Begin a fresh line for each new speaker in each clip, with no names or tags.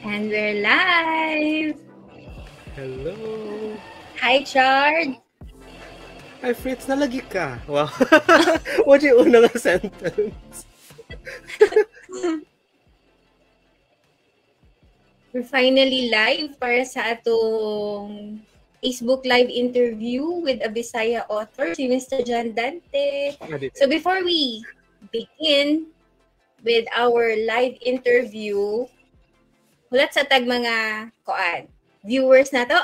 And we're live!
Hello!
Hi, Chard!
Hi, Fritz! Nalagi ka! Wow! What yung unang sentence?
We're finally live para sa atong Facebook Live interview with a Bisaya author, si Mr. John Dante. So before we begin with our live interview, hulat sa tag mga viewers na to.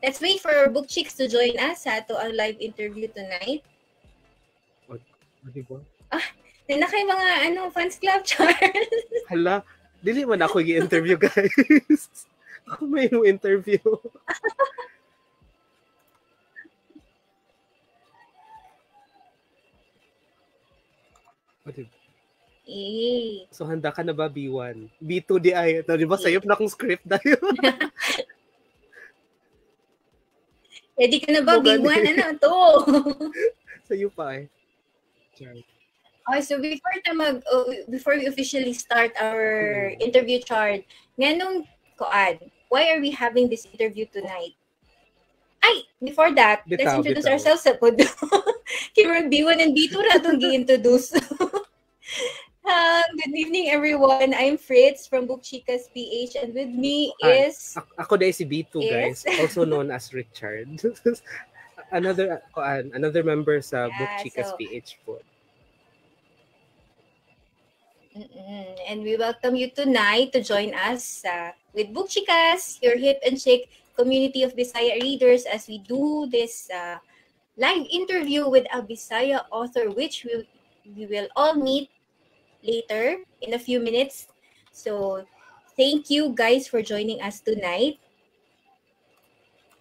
Let's wait for our book chicks to join us sa ato ang live interview tonight. Na kay mga fans club, Charles.
Hala, dili man ako i-interview, guys. Ako may interview. So, handa ka na ba, B1? B2 di ay. Di ba, sayop na akong script dahil.
Ready ka na ba, B1? Ano to?
Sa'yo pa eh.
So before we officially start our interview, Chard, nganong why are we having this interview tonight? Before that, let's introduce ourselves sa pod. Kaya B1 and B2 na itong gi-introduce. Good evening, everyone. I'm Fritz from Book Chicas PH, and with me is...
Ako dahil si B2, guys. Also known as Richard. another member sa Book Chicas PH po.
And we welcome you tonight to join us with Book Chicas, your hip and chic community of Bisaya readers, as we do this live interview with a Bisaya author, which we will all meet later in a few minutes. So thank you guys for joining us tonight.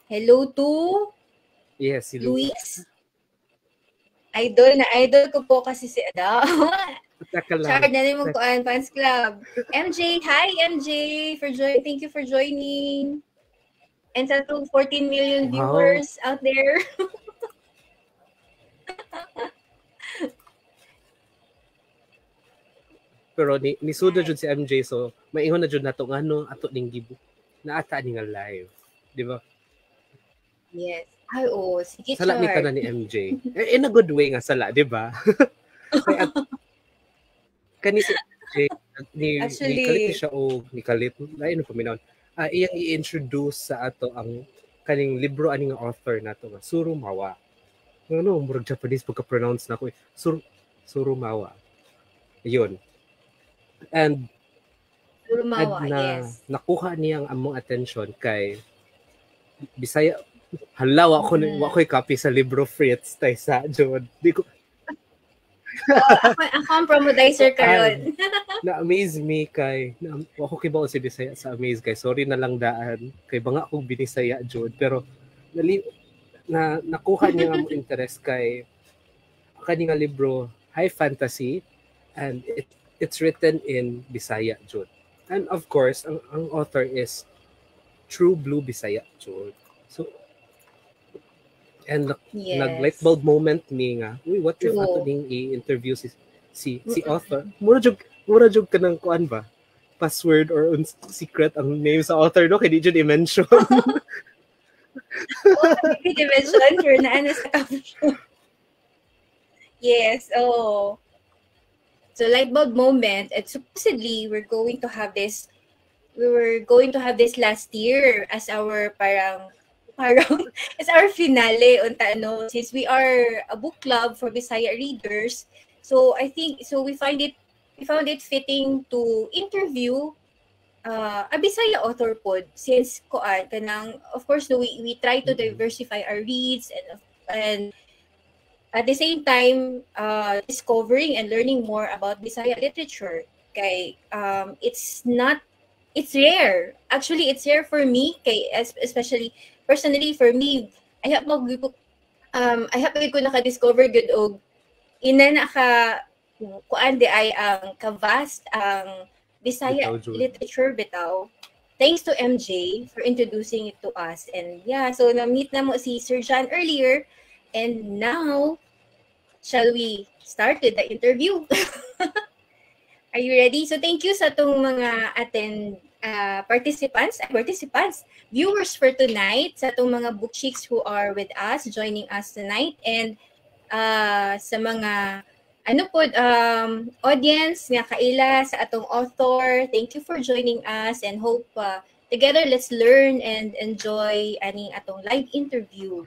Hello to
si
Luis. Idol ko po kasi si Ada. Chard na rin mong fans club. MJ, hi MJ thank you for joining. And sa 14 million viewers out there.
Pero ni suda jud si MJ, so maihon na jud nato ngano ato ning gibo na ata ning live, di ba?
Yes. Sige,
sala ni tanan ni MJ. In a good way nga sala, di ba? Kani si MJ ni kalit siya ni kalit ay no paminaw. Iyang i-introduce sa ato ang kaning libro ani nga author nato nga Surumawa. Ano murag Japanese pagka-pronounce nako eh. Surumawa. Yun. And
Surumawa, yes.
Nakuha niyang among attention kay Bisaya. Hala, wako'y copy sa libro, Fritz, tay sa Jod. Di ko...
ako ang promodizer karon.
Na-amaze me kay... Ako kibaw si Bisaya sa amaze kay. Sorry na lang daan. Kay banga akong binisaya, Jod. Pero nakuha niya ang interest kay kaninga libro, high fantasy, and it's written in Bisaya, Jod. And of course, ang author is True Blue Bisaya, Jod. So, and nag-light bulb moment me nga, what if ato ning i-interview si author? Mura jug ka ng kuan ba? Password or secret ang name sa author, no? Kaya di jud i-mention.
Di i-mention for na sa caption. Yes, So light bulb moment, and supposedly we were going to have this last year as our parang it's our finale since we are a book club for Bisaya readers. So I think we found it fitting to interview a Bisaya author pod since kanang of course we try to diversify our reads and at the same time discovering and learning more about Bisaya literature. Kay it's rare. Actually, it's rare for me kay especially personally for me, I have ko naka-discover gud og ina na ka kuan di ay ang ka-vast ang Bisaya literature bitaw. Thanks to MJ for introducing it to us. And so na-meet na mo si Sir John earlier, and now shall we start with the interview? Are you ready? So thank you sa tong mga viewers for tonight, sa itong mga book chicks who are with us, joining us tonight, and sa mga audience nga kaila sa atong author, thank you for joining us, and hope together let's learn and enjoy aning atong live interview.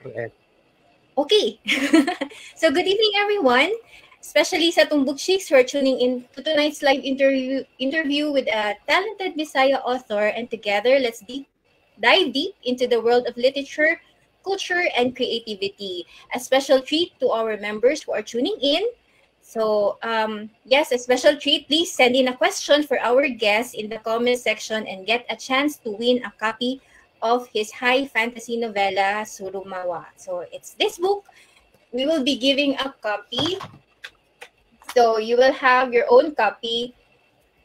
Okay. So good evening everyone, especially sa atong book chicks who are tuning in to tonight's live interview with a talented Bisaya author, and together let's dive deep into the world of literature, culture, and creativity. A special treat to our members who are tuning in. So, yes, a special treat. Please send in a question for our guest in the comment section and get a chance to win a copy of his high fantasy novella, Surumawa. So, it's this book. We will be giving a copy. So, you will have your own copy.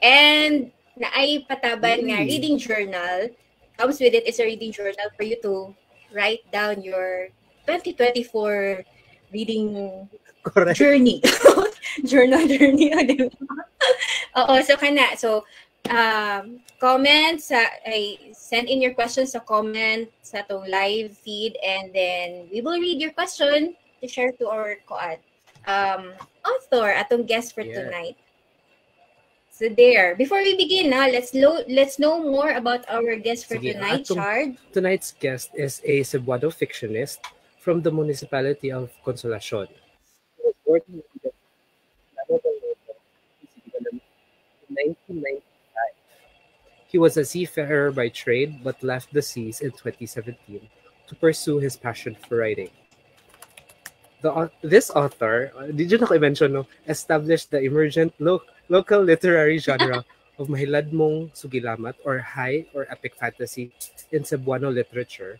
And naay pataban nga reading journal. Comes with it is a reading journal for you to write down your 2024 reading journey. Journal journey. Oo, so kana. So, comments, send in your questions sa comment sa itong live feed, and then we will read your question to share to our author, atong guest for tonight. So there. Before we begin, let's know more about our guest for tonight, Chard.
Tonight's guest is a Cebuano fictionist from the municipality of Consolacion. He was born in 1995. He was a seafarer by trade but left the seas in 2017 to pursue his passion for writing. This author, did you not mention, established the emergent local literary genre of Mahiladmong Sugilamat, or high or epic fantasy in Cebuano literature,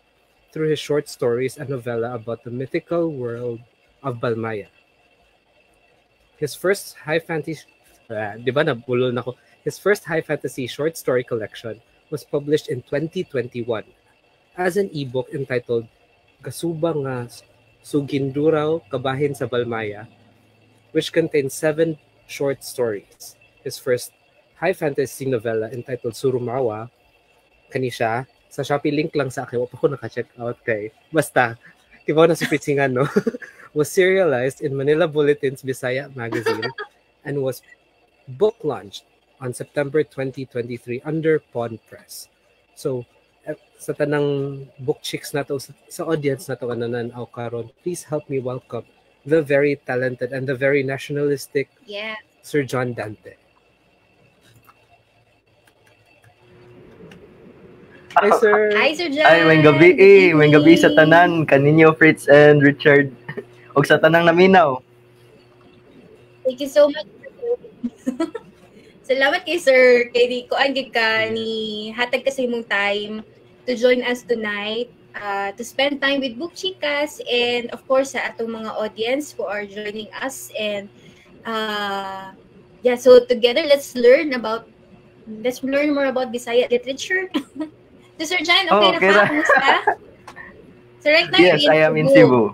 through his short stories and novella about the mythical world of Balmaya. His first high fantasy short story collection was published in 2021 as an ebook entitled Kasuba nga Suginduraw Kabahin sa Balmaya, which contains 7 short stories. His first high fantasy novella entitled Surumawa, kanisha, sa Shopee link lang sa akin, wala pa ko naka-check out kay. Basta, kibaw na supitsingan, no? Was serialized in Manila Bulletin's Bisaya magazine and was book launched on September 2023 under Pond Press. So, sa tanang book chicks na to, sa audience na to kanananaw karon, please help me welcome the very talented and the very nationalistic Sir John Dante. Hi, sir.
Hi, Sir John.
Ay, may gabi sa tanan kaninyo, Fritz and Richard. Og sa tanang naminaw.
Thank you so much. Salamat kay Sir. Kay di ko angig ka ni hatag kasi mong time to join us tonight, to spend time with Book Chicas, and of course sa atong mga audience who are joining us. And so together let's learn more about Bisaya literature. So Sir John, okay na ka? Kumusta? So right now
yes, I am in Cebu.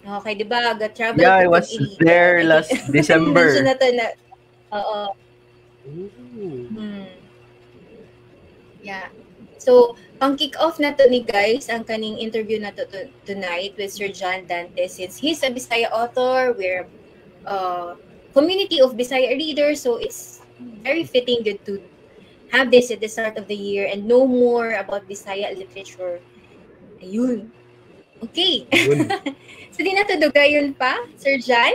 Okay, di ba? Travel
I was there last December.
Mention na to na. Oo. Yeah. So, pang-kick off na to ni guys, ang kaning interview na to tonight with Sir John Dante, since he's a Bisaya author, we're community of Bisaya readers, so it's very fitting good to have this at the start of the year and know more about Bisaya literature. Ayun. Okay. So, di na to dugayon pa, Sir John?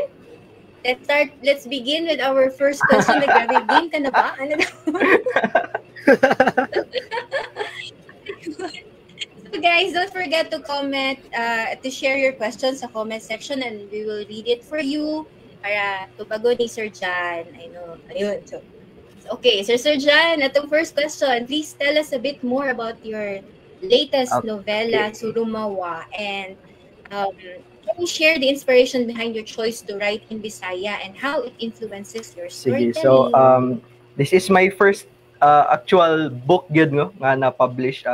Let's begin with our first question. Grabe, game ka na ba? Ano na? So guys, don't forget to comment, to share your questions sa comment section, and we will read it for you para tubago ni Sir John. I know. Ayun. So, okay, Sir John, atong first question, please tell us a bit more about your latest novella, Surumawa, and can you share the inspiration behind your choice to write in Bisaya and how it influences your storytelling?
Sige, so this is my first actual book yun nga na-publish.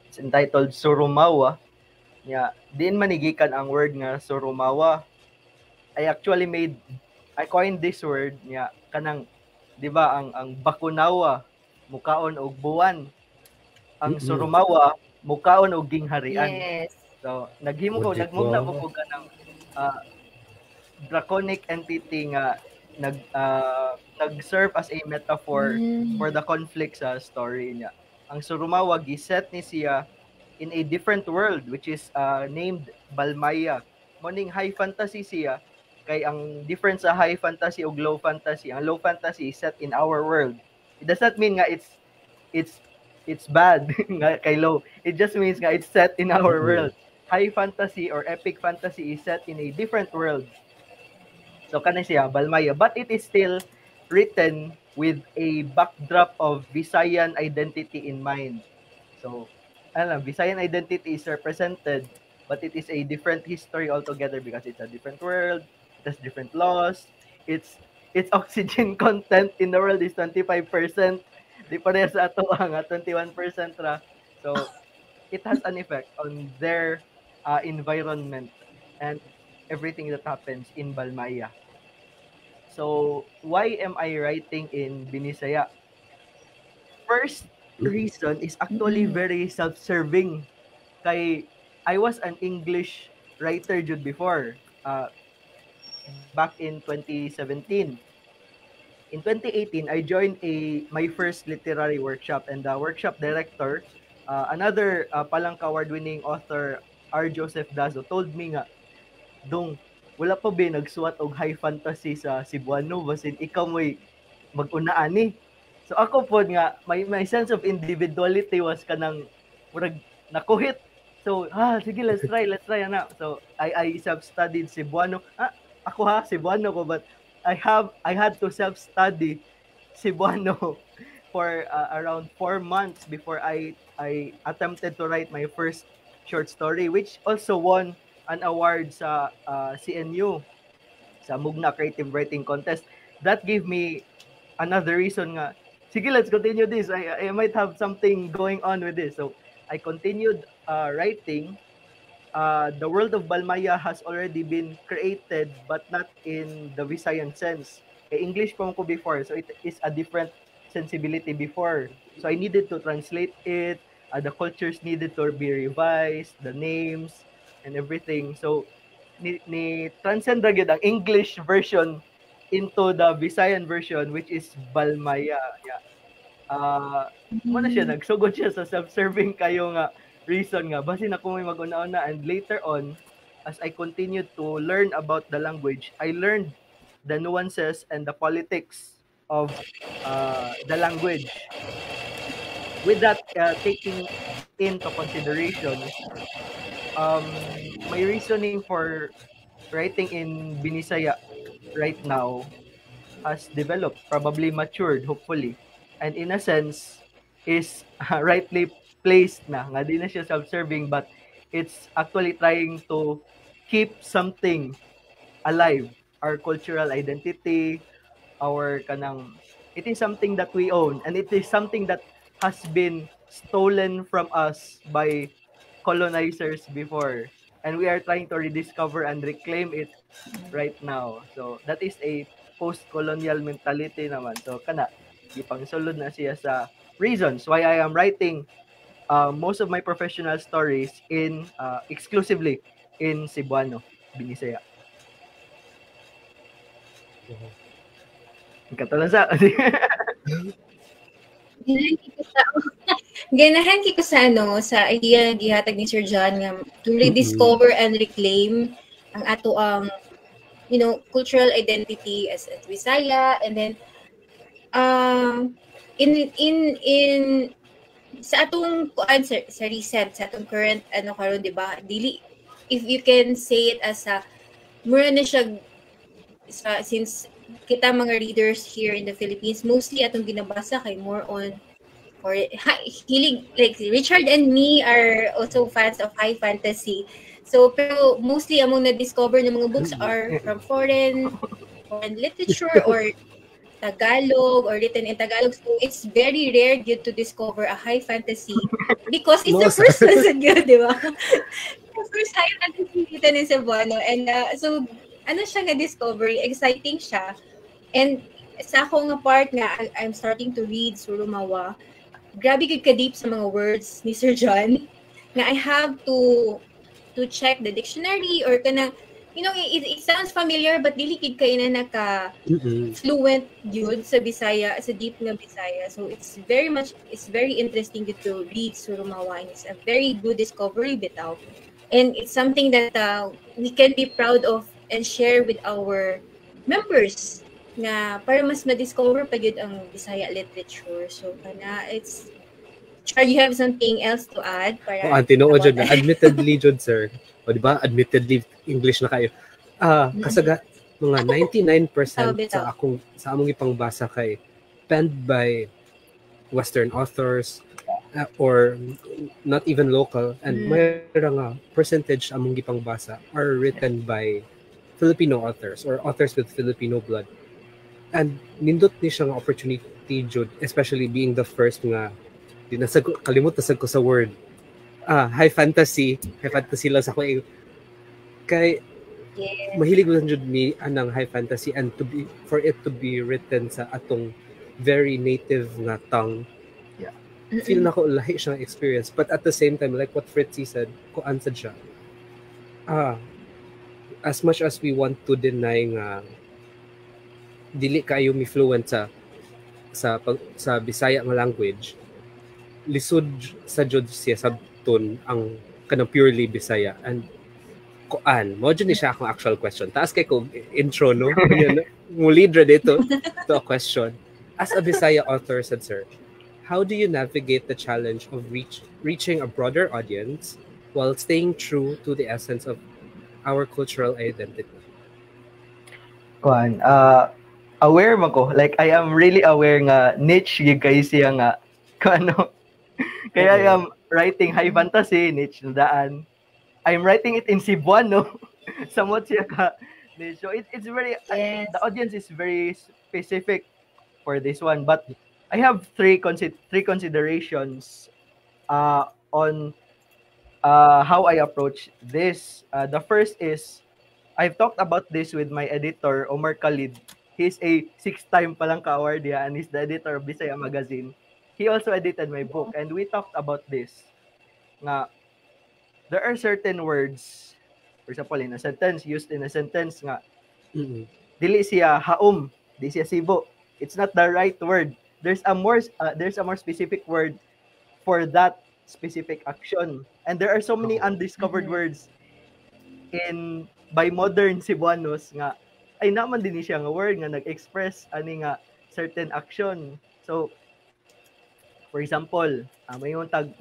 It's entitled Surumawa. Din manigikan ang word nga Surumawa. I coined this word kanang di ba ang Bakunawa mukaon og buwan, ang Surumawa mukaon og gingharian.
Yes.
So naghimo ko nagmugna ko kanang draconic entity nga nag-serve as a metaphor for the conflict sa story niya. Ang Surumawa giset ni siya in a different world which is named Balmaya. Morning high fantasy siya kay ang difference sa high fantasy ug low fantasy. Ang low fantasy is set in our world. It does not mean nga it's bad nga kay low. It just means nga it's set in our world. High fantasy or epic fantasy is set in a different world. So kana siya Balmaya, but it is still written with a backdrop of Visayan identity in mind. So Visayan identity is represented, but it is a different history altogether because it's a different world, it has different laws, its oxygen content in the world is 25%, di pareha sa ato nga 21% ra. So it has an effect on their environment and everything that happens in Balmaya. So why am I writing in Binisaya? First reason is actually very self-serving. Kay I was an English writer jud before, back in 2017. In 2018, I joined my first literary workshop, and the workshop director, another Palangka award-winning author, R. Joseph Dazo, told me nga, Dong, wala pa ba nagsuwat og high fantasy sa Cebuano basin ikaw mo'y mag-unaan ni. So ako po nga, my sense of individuality was kanang murag nakuhit. So, sige, let's try na. So, I self-studied Cebuano. Ako Cebuano ko, but I had to self-study Cebuano for around 4 months before I attempted to write my first short story, which also won an award sa CNU, sa Mugna Creative Writing Contest. That gave me another reason nga, sige, let's continue this. I might have something going on with this. So, I continued writing. The world of Balmaya has already been created, but not in the Visayan sense. English po ko before, so it is a different sensibility before. So I needed to translate it. The cultures needed to be revised, the names, and everything. So ni transcend ra gyud ang English version into the Visayan version, which is Balmaya. Yeah. Mo na siya, nagsugod siya sa self-serving kayo nga reason nga basin ako may mag-una-una, and later on as I continued to learn about the language, I learned the nuances and the politics of the language. With that taking into consideration, my reasoning for writing in Binisaya right now has developed, probably matured, hopefully, and in a sense is rightly placed na. Nga di na siya self-serving, but it's actually trying to keep something alive, our cultural identity, it is something that we own, and it is something that has been stolen from us by colonizers before, and we are trying to rediscover and reclaim it right now. So that is a post-colonial mentality naman. So kana ipangsulod na siya sa reasons why I am writing most of my professional stories in exclusively in Cebuano, Binisaya. Katalan sa
Ganahan ko sa idea nga gihatag ni Sir John nga to rediscover and reclaim ang ato ang cultural identity as Bisaya, and then in sa atong sa recent, sa atong current karon, di ba, dili, if you can say it as a mura na siya since kita mga readers here in the Philippines, mostly atong ginabasa kay more on or hilig, like Richard and me are also fans of high fantasy. So pero mostly among na-discover ng mga books are from foreign literature or Tagalog or written in Tagalog. So it's very rare to discover a high fantasy because it's the first one yun, di ba? The first high fantasy written in Cebuano. And so ano siya nga discovery, exciting siya. And sa ako nga part nga, I'm starting to read Surumawa. Grabe gud ka deep sa mga words ni Sir John nga I have to check the dictionary or kanang it sounds familiar but dili gid kay na naka fluent yun sa Bisaya, sa deep nga Bisaya. So it's very interesting to read Surumawa, and it's a very good discovery bitaw. And it's something that we can be proud of and share with our members nga para mas ma-discover pa yun ang Bisaya literature. So kana it's Char, you have something else to add? Para
tinuod jud na admittedly jud sir. O di ba? Admittedly English na kayo. Kasaga mga 99% sa among ipangbasa kay penned by Western authors or not even local, and mayroon nga percentage among ipangbasa are written by Filipino authors or authors with Filipino blood. And nindot ni siya nga opportunity jud, especially being the first nga kalimot nasag ko sa word. High fantasy lang sa ko kay mahilig lang jud mi anang high fantasy, and for it to be written sa atong very native nga tongue. Feel na ko lahi siya experience, but at the same time, like what Fritzy said, ko answered siya. As much as we want to deny nga dili kayo mi fluent sa Bisaya nga language, lisod sa jud siya sabton ang kanang purely Bisaya. And mo dyan ni siya akong actual question. Taas kay ko intro, no? Muli dra dito to a question. As a Bisaya author, said sir, how do you navigate the challenge of reaching a broader audience while staying true to the essence of our cultural identity?
Aware man ko. Like, I am really aware nga niche gig kayo siya nga kano. Kaya I am writing high fantasy, niche na daan. I'm writing it in Cebuano. Somewhat siya ka. So it's very, the audience is very specific for this one. But I have three considerations on how I approach this. The first is, I've talked about this with my editor, Omar Khalid. He's a 6-time palang ka-award, and he's the editor of Bisaya Magazine. He also edited my book, and we talked about this. Nga, there are certain words, for example, in a sentence, used in a sentence nga, dili siya haum, di siya sibo. It's not the right word. There's a more specific word for that specific action. And there are so many undiscovered words by modern Cebuanos nga, ay naman din siya nga word nga nag-express ani nga certain action. So, for example, may yung tag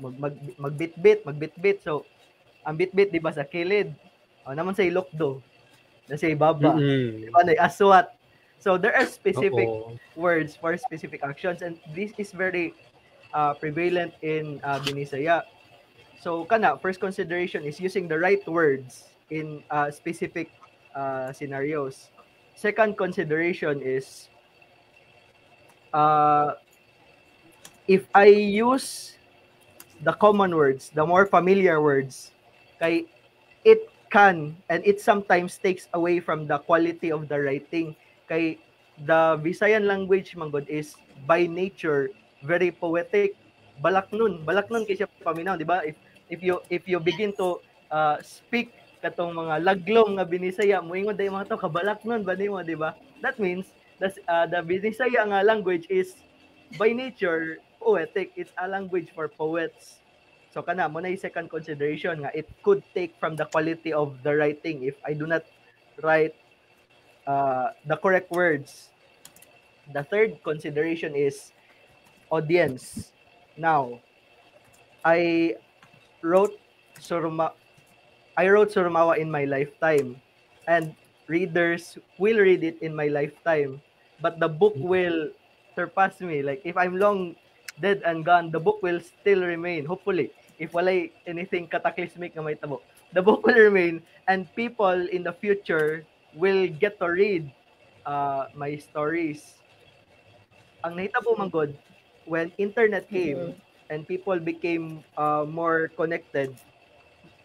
magbitbit. So, ang bitbit di ba sa kilid? Naman sa ilokdo. Na sa ibaba. Di ba na aswat. So, there are specific words for specific actions, and this is very prevalent in Binisaya. So, first consideration is using the right words in specific scenarios. Second consideration is if I use the common words, the more familiar words, kay it can and it sometimes takes away from the quality of the writing. Kay the Visayan language manggod is by nature very poetic. Balaknon kay siya paminaw, di ba? If you begin to speak katong mga laglom nga Binisaya, moingon day mga to kabalaknon ba nimo, di ba? That means the Binisaya nga language is by nature poetic. It's a language for poets. So kana mo na yung second consideration nga it could take from the quality of the writing if I do not write the correct words. The third consideration is audience. Now, I wrote Surumawa in my lifetime, and readers will read it in my lifetime, but the book will surpass me. Like, if I'm long dead and gone, the book will still remain, hopefully. If walay anything cataclysmic na may tabo, the book will remain, and people in the future will get to read my stories. Ang nahitabo man god, when internet came and people became more connected,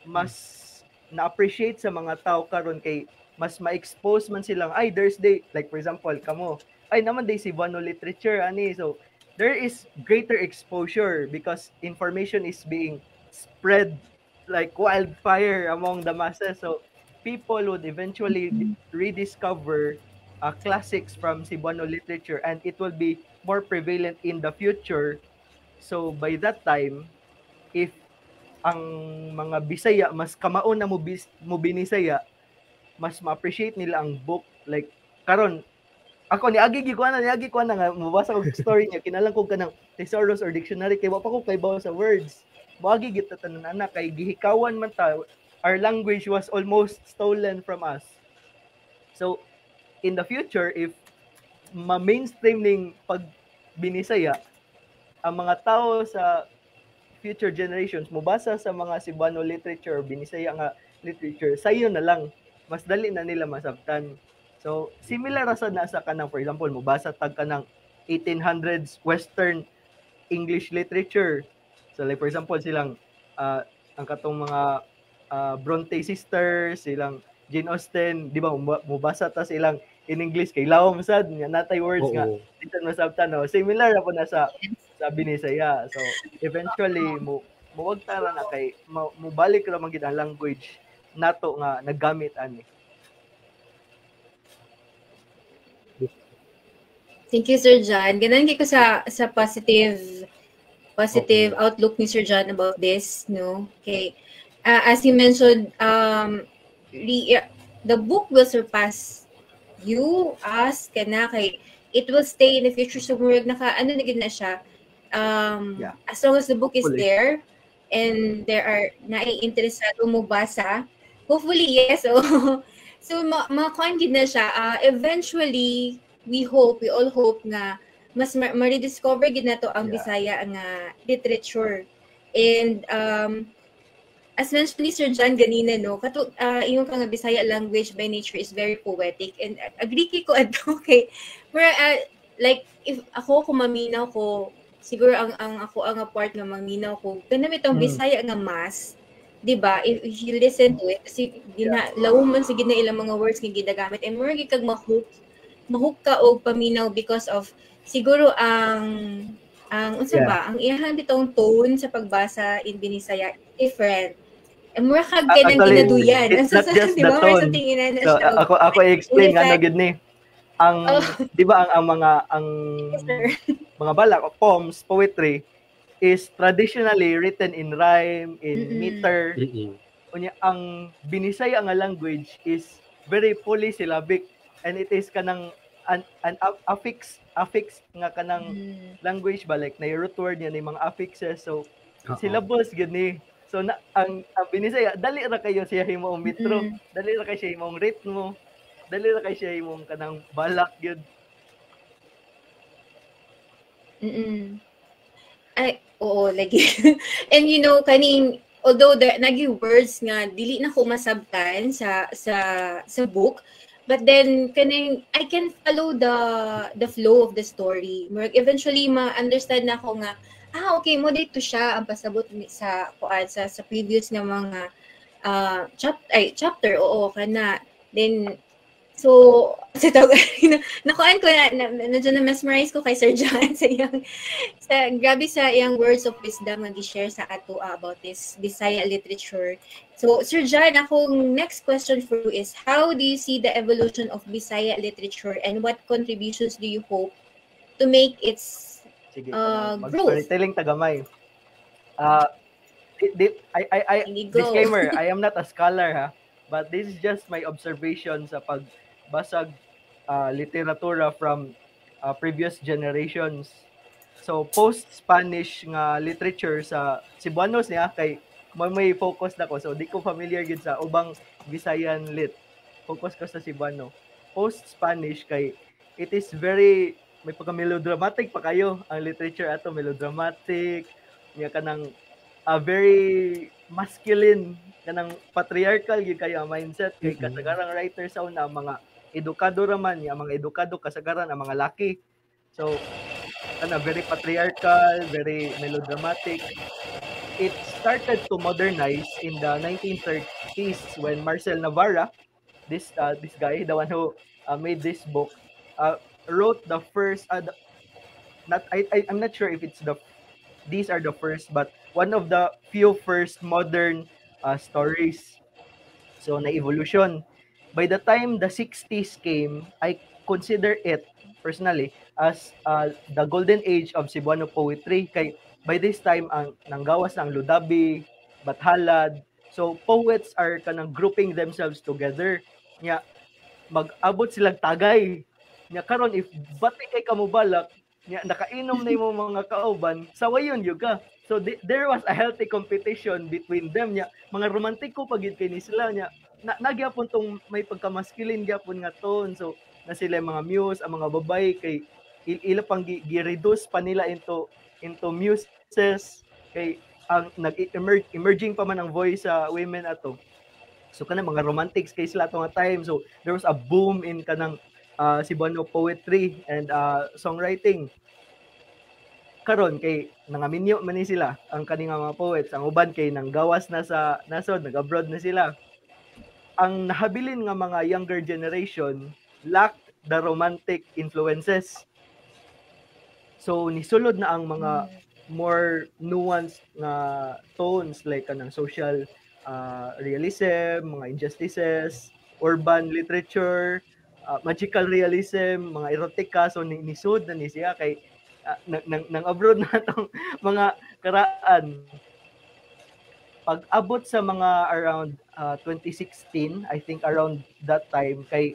mas na-appreciate sa mga tao karon kay mas ma-expose man silang, ay, there's day, like for example, kamo, ay naman day Cebuano literature ani. So there is greater exposure because information is being spread like wildfire among the masses. So people would eventually rediscover classics from Cebuano literature, and it will be more prevalent in the future. So by that time, if ang mga Bisaya mas kamaon na mo binisaya, mas ma-appreciate nila ang book. Like karon ako niagi ko na nga mabasa og story niya kinalang ko kanang thesaurus or dictionary kay wa pa ko kay bawo sa words. Moagi gid ta tanan ana kay gihikawan man ta, our language was almost stolen from us. So in the future, if ma-mainstream ning pag binisaya, ang mga tao sa future generations mubasa sa mga Cebuano literature, binisaya nga literature, sayo na lang, mas dali na nila masabtan. So similar ra sad na sa kanang, for example, mubasa tag kanang 1800s Western English literature. So like for example silang ang katong mga Bronte sisters, silang Jane Austen, di ba mubasa ta silang in English kay lawom sad nga natay words nga dito masabtan, no? Similar ra po na sa binisaya. So eventually muwag tara na kay mubalik ra man gid ang language nato nga naggamit ani.
Thank you, Sir John. Ganan ko sa positive outlook ni Sir John about this, no? Okay. As you mentioned, the book will surpass you, us, kana kay it will stay in the future. So murag ano na gid na siya. As long as the book is there and there are nai-interesado mo basa, hopefully yes. So ma-coin gid na siya. Eventually we all hope nga mas ma-rediscover gid nato ang Bisaya nga literature. And as mentioned ni Sir John ganina, no, kato yung nga Bisaya language by nature is very poetic, and agree ko adto kay like if ako kung maminaw ko, siguro ang ako ang part nga maminaw ko ganamit ang Bisaya nga mas, di ba? If you listen to it, kasi lawman sige na ilang mga words nga gidagamit, and more kag mahuk ka og paminaw because of siguro ang unsa ba ang iyahan bitong tone sa pagbasa in Binisaya different. Mura kag ganang ginaduyan.
It's not just the tone. So, ako i-explain ano gid ni. Ang di ba ang mga balak o poems, poetry is traditionally written in rhyme, in meter. Unya ang Binisaya nga language is very polysyllabic, and it is kanang an affix nga kanang language ba, like na root word niya ni mga affixes. So syllables gid ni. So ang Binisaya dali ra kayo siya himong metro, dali ra kayo siya himong ritmo, dali ra kayo siya himong kanang balak gyud.
Ay, oo, lagi. And you know, kaning although the nagi words nga dili na ko masabtan sa book, but then kaning I can follow the flow of the story. Eventually ma-understand na ako nga okay, mo dito siya ang pasabot sa previous na mga chapter, oo kana. Then so nakuan ko na mesmerize ko kay Sir John grabe sa iyang words of wisdom nga gi-share sa ato about this Bisaya literature. So Sir John, akong next question for you is, how do you see the evolution of Bisaya literature, and what contributions do you hope to make its
storytelling tagamay. Disclaimer, I am not a scholar ha, but this is just my observation sa pagbasag literatura from previous generations. So post-Spanish nga literature sa Cebuanos niya kay may focus na ko, so di ko familiar gid sa ubang Visayan lit. Focus ko sa Cebuano. Post-Spanish kay it is very may pagka-melodramatic pa kayo. Ang literature ato melodramatic, niya kanang very masculine, kanang patriarchal gyud kayo ang mindset kay kasagarang writer sa una mga edukado raman, niya mga edukado kasagaran ang mga laki. So very patriarchal, very melodramatic. It started to modernize in the 1930s when Marcel Navarra, this guy, the one who made this book, wrote the first I'm not sure if these are the first, but one of the few first modern stories. So na evolution. By the time the 60s came, I consider it personally as the golden age of Cebuano poetry. Kay by this time ang nanggawas ng Ludabi, Bathalad. So poets are kanang grouping themselves together. Nya mag-abot silang tagay. Nya karon if bati kay kamubalak, nya nakainom na yung mga kauban, sawayon yuga. So there was a healthy competition between them nya. Mga romantiko pagid kay ni sila nya. Nagyapon tong may pagkamasculine gyapon nga tone. So na sila mga muse, ang mga babay kay ila pang gi-reduce pa nila into muses kay ang emerging pa man ang voice sa women ato. So kanang mga romantics kay sila atong time. So there was a boom in kanang Cebuano poetry and songwriting. Karon kay nangaminyo man ni sila ang kaning mga poets, ang uban kay nanggawas na sa nasod, nag-abroad na sila. Ang nahabilin nga mga younger generation lacked the romantic influences. So nisulod na ang mga more nuanced na tones like kanang social realism, mga injustices, urban literature, magical realism, mga erotica. So nisud na ni siya kay nang abroad na tong mga karaan. Pag-abot sa mga around 2016, I think around that time kay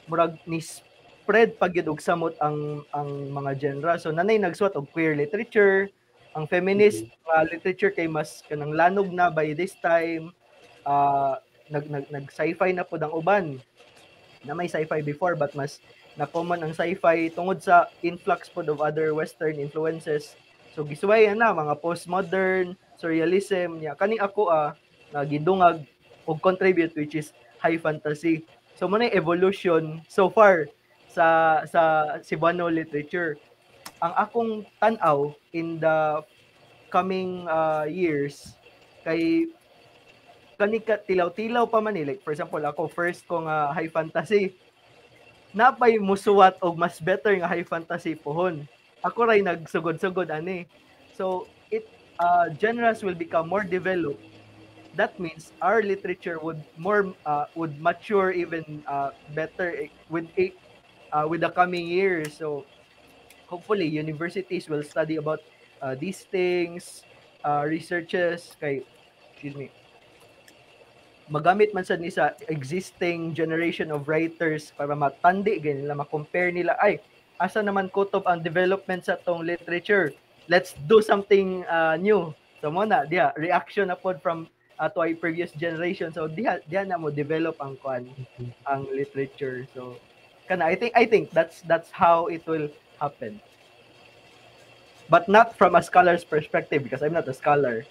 murag ni spread pagyud og samot ang mga genre. So nanay nagsuwat og queer literature, ang feminist literature kay mas kanang lanog na by this time. Nag sci-fi na pud ang uban. Na may sci-fi before but mas na common ang sci-fi tungod sa influx pod of other western influences. So gisuwayan na mga postmodern, surrealism, nya kaning ako na gidungag og contribute which is high fantasy. So mo na evolution so far sa Cebuano literature. Ang akong tan-aw in the coming years kay kanika tilaw-tilaw pa man like for example ako first ko nga high fantasy napay musuwat og mas better nga high fantasy pohon. Ako ray nagsugod-sugod ani. So it genres will become more developed. That means our literature would mature even better with the coming years. So hopefully universities will study about these things, researches kay magamit man sad ni sa existing generation of writers para matandi gani nila ma-compare nila ay asa naman kutob ang development sa tong literature, let's do something new. So mo na dia reaction na pod from to our previous generation. So diha na mo develop ang literature. So kana I think that's how it will happen, but not from a scholar's perspective because I'm not a scholar.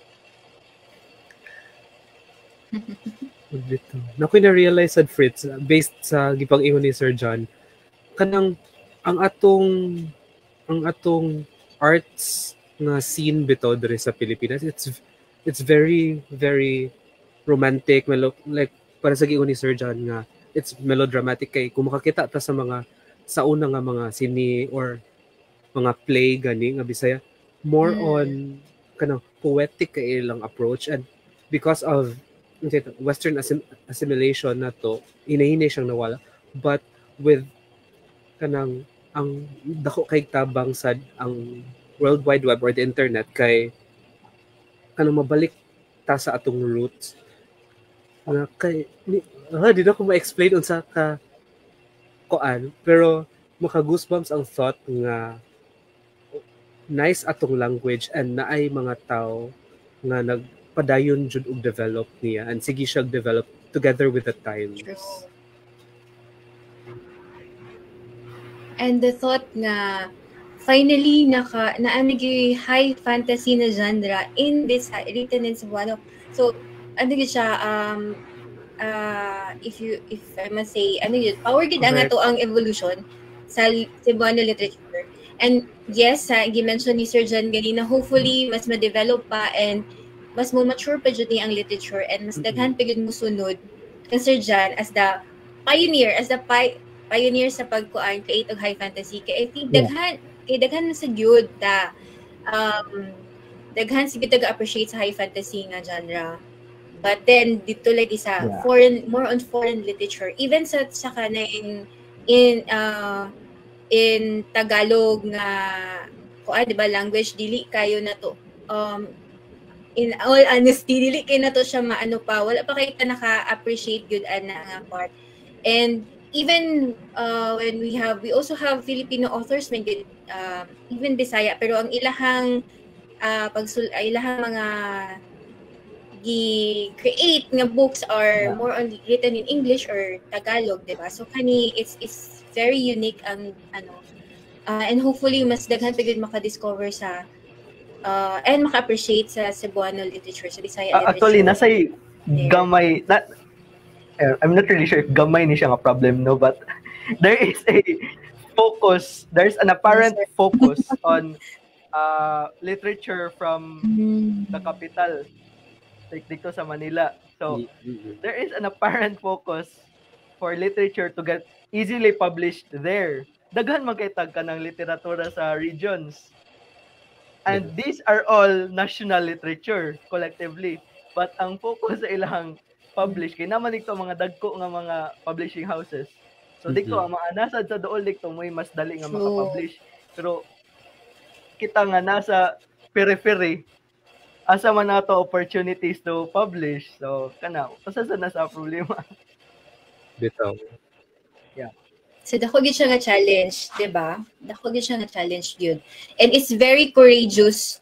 Nakoy na-realize sad Fritz based sa gipang-ingon ni Sir John kanang ang atong arts nga scene bitaw diri sa Pilipinas, it's very very romantic, like para sa giingon ni Sir John nga it's melodramatic kay kung makakita ta sa una nga mga sine or mga play gani nga Bisaya more on kanang poetic kay ilang approach, and because of Western assimilation na to, inahinay siyang nawala. But with kanang ang dako kay tabang sad ang World Wide Web or the internet kay kanang mabalik ta sa atong roots. Kay di na ko ma-explain unsa ka koan, pero maka-goosebumps ang thought nga nice atong language and naay mga tao nga padayon jud og develop niya and sige siya develop together with the times.
And the thought nga finally naanigi high fantasy na genre in this written in Cebuano. So ano gyud siya if I must say ano gyud power gyud ang ato ang evolution sa Cebuano literature. And yes, gi-mention ni Sir John ganina, hopefully mas ma-develop pa and mas mo mature pa jud ni ang literature and mas daghan pa gyud mo sunod kang Sir John as the pioneer, as the pioneer sa create og high fantasy. Kay I think daghan na sa gyud ta daghan sigud taga-appreciate sa high fantasy nga genre. But then dito like isa more on foreign literature, even sa kana in Tagalog nga di ba language, dili kayo na to in all honesty, dili kayo na to siya maano pa, wala pa kayo naka-appreciate good ana nga part. And even when we also have Filipino authors man good, even Bisaya, pero ang ilahang ilahang mga gi-create nga books are more on written in English or Tagalog, diba? So kani it's very unique ang and hopefully mas daghan pa gyud maka-discover sa and maka-appreciate sa Cebuano literature, sa Bisaya literature.
Actually, nasay gamay, I'm not really sure if gamay ni siya nga problem, no, but there is a focus, there's an apparent focus on literature from the capital, like dito sa Manila. So, there is an apparent focus for literature to get easily published there. Daghan magkaitag ka ng literatura sa regions. And these are all national literature collectively. But ang focus sa ilang publish, kaya naman dito mga dagko nga mga publishing houses. So dito ang mga nasad sa dool dito mo mas dali nga maka-publish. Pero kita nga nasa periphery, asa man nato opportunities to publish. So kana, usa sa nasa problema.
Bitaw.
Yeah.
So dako gyud siya nga challenge, 'di ba? Dako gyud siya nga challenge gyud. And it's very courageous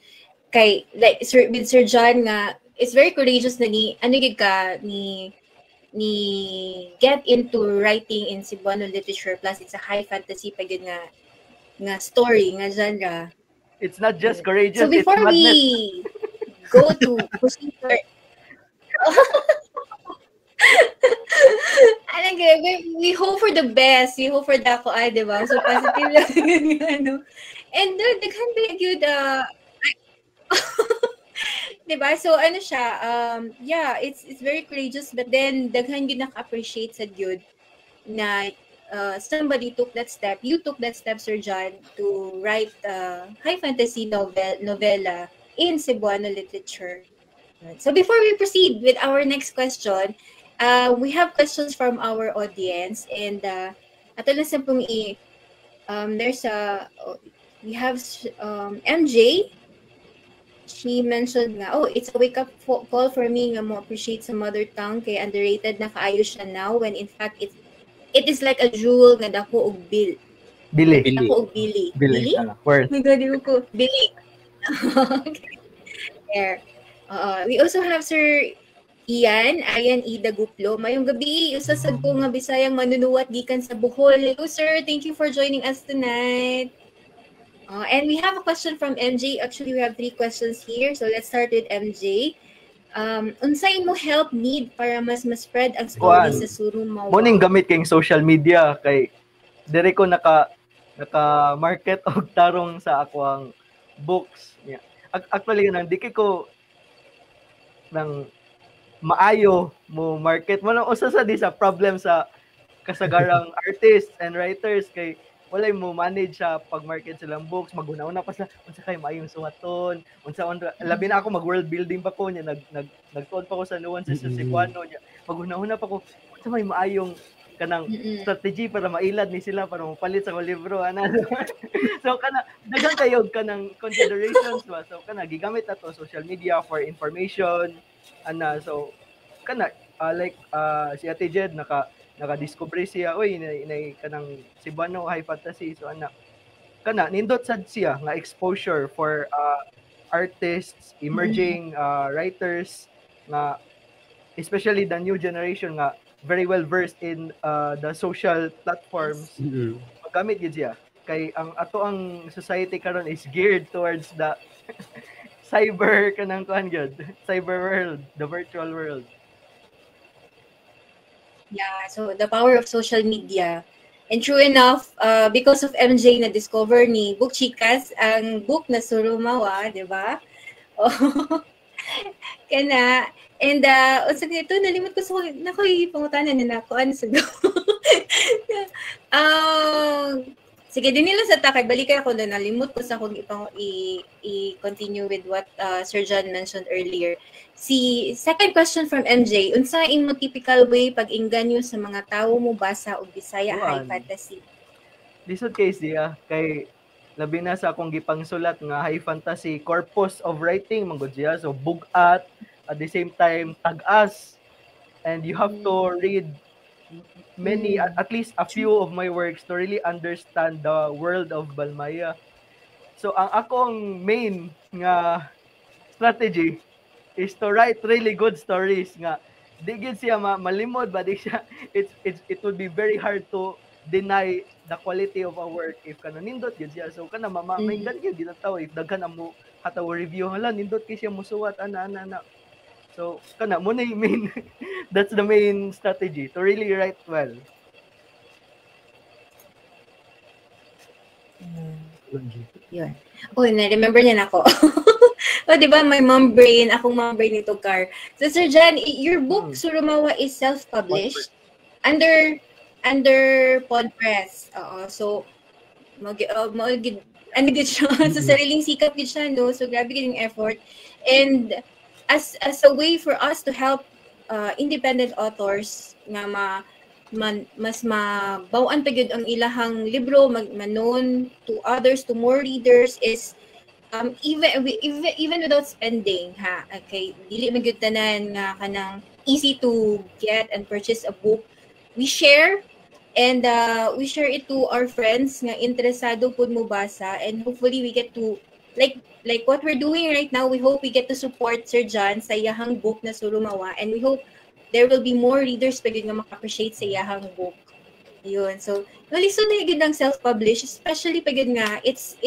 kay like with Sir John nga, it's very courageous na ni get into writing in Cebuano literature, plus it's a high fantasy pa gyud nga story nga genre.
It's not just courageous,
so before
it's madness.
We go to procedure. We hope for the best. We hope for the diba? So positive lang ano. And daghan ba gyud diba? So ano siya, yeah, it's very courageous, but then daghan gyud naka-appreciate sa gyud na somebody took that step. You took that step, Sir John, to write high fantasy novella in Cebuano literature. So before we proceed with our next question, we have questions from our audience, and ato lang sa pong we have MJ. She mentioned nga, it's a wake-up call for me nga mo appreciate sa mother tongue, kay underrated na kaayo siya now, when in fact it is like a jewel nga dako og bili. Dako og bili.
Word.
My God, ko bili. Okay. There. We also have Sir Ayan Ida Guplo. Mayong gabi, usasad ko nga Bisayang manunuwat gikan sa Bohol. Hello sir, thank you for joining us tonight. And we have a question from MJ. Actually, we have 3 questions here. So let's start with MJ. Unsay mo help need para mas spread ang story sa Surumawa?
Muning gamit kayong social media kay dire ko naka market og tarong sa akwang books. Yeah. Actually nang di ko nang maayo mo market mo nang usa sa di sa problem sa kasagarang artists and writers kay walay mo manage sa pag-market silang books, maguna-una pa sila unsa kay maayong suwaton, labi na ako mag-world building pa ko niya, nagtuon pa ko sa nuances sa Cebuano niya, maguna-una pa ko unsa may maayong kanang strategy para mailad ni sila para mapalit sa libro ana. So kana daghan kayo kanang considerations ba, so kana gigamit ato social media for information ana. So kana like si Ate Jed naka-discover siya inay kanang Cebuano high fantasy, so ana kana nindot sad siya nga exposure for artists, emerging writers nga especially the new generation nga very well versed in the social platforms. Magamit gid siya kay ang ato ang society karon is geared towards the cyber kanang kuan gyud, cyber world, the virtual world.
Yeah, so the power of social media. And true enough, because of MJ na discover ni Book Chicas ang book na Surumawa, di ba? Kana, and unsa nito nalimot ko sa nakoy pangutanan na nako ano sa Sige, din nila sa takay. Balikan ako na nalimot ko sa akong i-continue with what Sir John mentioned earlier. Second question from MJ, unsa imo typical way pag-inganyo sa mga tawo mo basa og Bisaya high fantasy?
Lisod kay siya kay labi na sa akong gipangsulat nga high fantasy corpus of writing manggod siya, so bugat at the same time tag-as, and you have to read many at least a few of my works to really understand the world of Balmaya. So ang akong main nga strategy is to write really good stories nga di gid siya malimod ba di siya, it would be very hard to deny the quality of a work if kana nindot gid siya. So kana maingan gyud ginataw if daghan amo hataw review hala nindot kay siya musuwat ana. So kana mo na yung main that's the main strategy to really write well.
Yun. Na-remember niya na ako. Di ba, my mom brain, akong mom brain ito, Car. So, Sir John, your book, Surumawa, is self-published under Podpress. So, gid siya, sa sariling sikap gid siya, no? So, grabe gid yung effort. And, as a way for us to help independent authors nga mas mabaw-an pa gyud ang ilahang libro manon to others, to more readers, is even without spending, okay, dili man gyud tanan nga kanang easy to get and purchase a book. We share and we share it to our friends nga interesado pud mo basa, and hopefully we get to like what we're doing right now. We hope we get to support Sir John sa iyahang book na Surumawa, and we hope there will be more readers pa gyud nga maka-appreciate sa iyahang book. Yun. So, lisod na gyud ang self-publish, especially pa gyud nga it's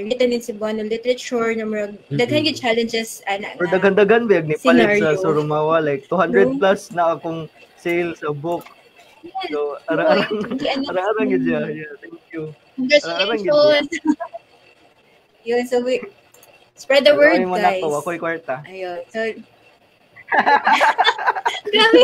written in Cebuano literature, daghan gyud challenges
or daghan biag ni palit sa Surumawa, like 200 plus na akong sales sa book. So, arang gyud siya. Yeah, thank you.
Congratulations. Yun, so we spread the word, guys.
Ako'y kwarta.
Ayun. So, grabe.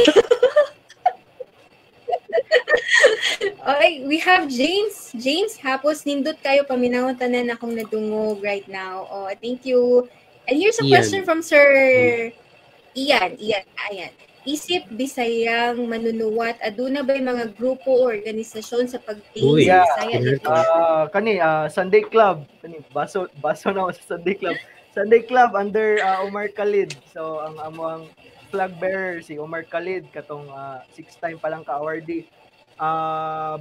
Okay, we have James. James, hapos nindot kayo paminaw tanan akong nadungog right now. Oh, thank you. And here's a question from Sir Ian. Ayan. Isip Bisayang manunuwat, aduna ba'y mga grupo o organisasyon sa pagtingin sa Bisaya literature?
Sunday Club. Baso na ako sa Sunday Club. Sunday Club under Omar Khalid. So ang among flag bearer si Omar Khalid, katong 6-time pa lang ka-awardee.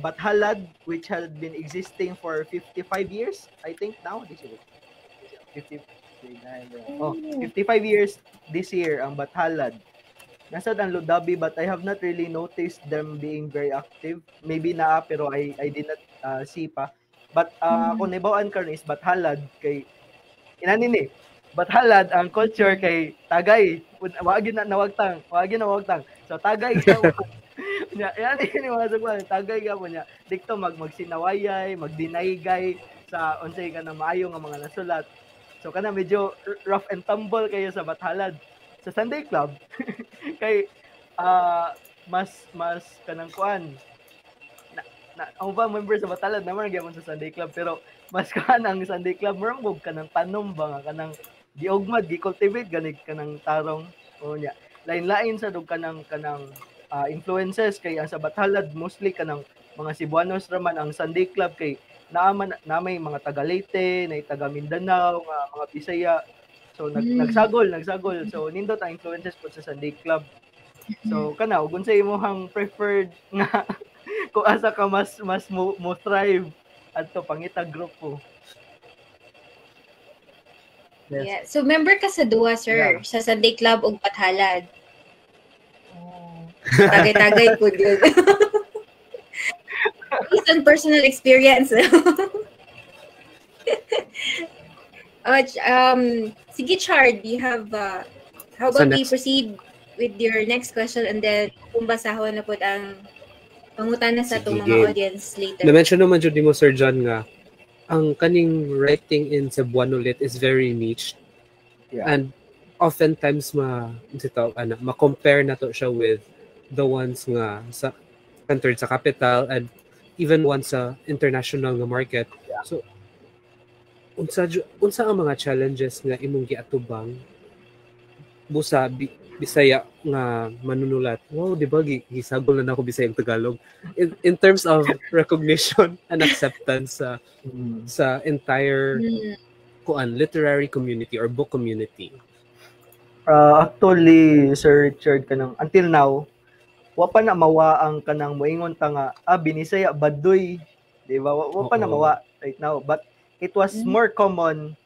Bathalad, which has been existing for 55 years, I think now. This year. 55 years this year ang Bathalad. Nasa ang Ludabi, but I have not really noticed them being very active. Maybe naa, pero I did not see pa. But kung nibawaan karon is Bathalad kay inani Bathalad ang culture kay Tagay. Wagi na nawagtang. So Tagay ka mo. Yan ni mga sagwan, Tagay ka mo niya. Dikto magsinawayay, magdinaygay sa unsay ka na maayo nga mga nasulat. So kana medyo rough and tumble kayo sa Bathalad. Sa Sunday Club kay mas kanang kuan na ang ba member sa Bathalad naman gyapon sa Sunday Club, pero mas kanang Sunday Club murang bug kanang panom ba nga kanang giugmad gi-cultivate ganig kanang tarong o nya lain-lain sa dug kanang influences kay ang sa Bathalad mostly kanang mga Cebuanos raman. Ang Sunday Club kay namay mga taga Leyte, nay taga Mindanao, mga Bisaya. So nagsagol. So nindot ang influences po sa Sunday Club. So kana ug unsay imong preferred nga kung asa ka mas mo thrive adto pangita grupo.
Yes. Yeah. So member ka sa duha, sir, sa Sunday Club ug Bathalad. Tagay-tagay po yun. Based on personal experience. Sige, Chard, you have, how about we proceed with your next question, and then kung basahon na po ang pangutan na sa itong mga audience later.
Na-mention naman dyan mo, Sir John, nga ang kaning writing in Cebuano Lit is very niche. Yeah. And oftentimes ma-compare na to siya with the ones nga centered sa capital and even ones sa international nga market. So unsa ang mga challenges nga imong giatubang busa Bisaya nga manunulat? Wow, di ba gisagol na ako Bisayang Tagalog in terms of recognition and acceptance sa entire literary community or book community.
Actually, Sir Richard, until now, wa pa na mawa ang kanang moingon ta nga binisaya baduy, di ba? Wa pa na mawa right now, but it was more common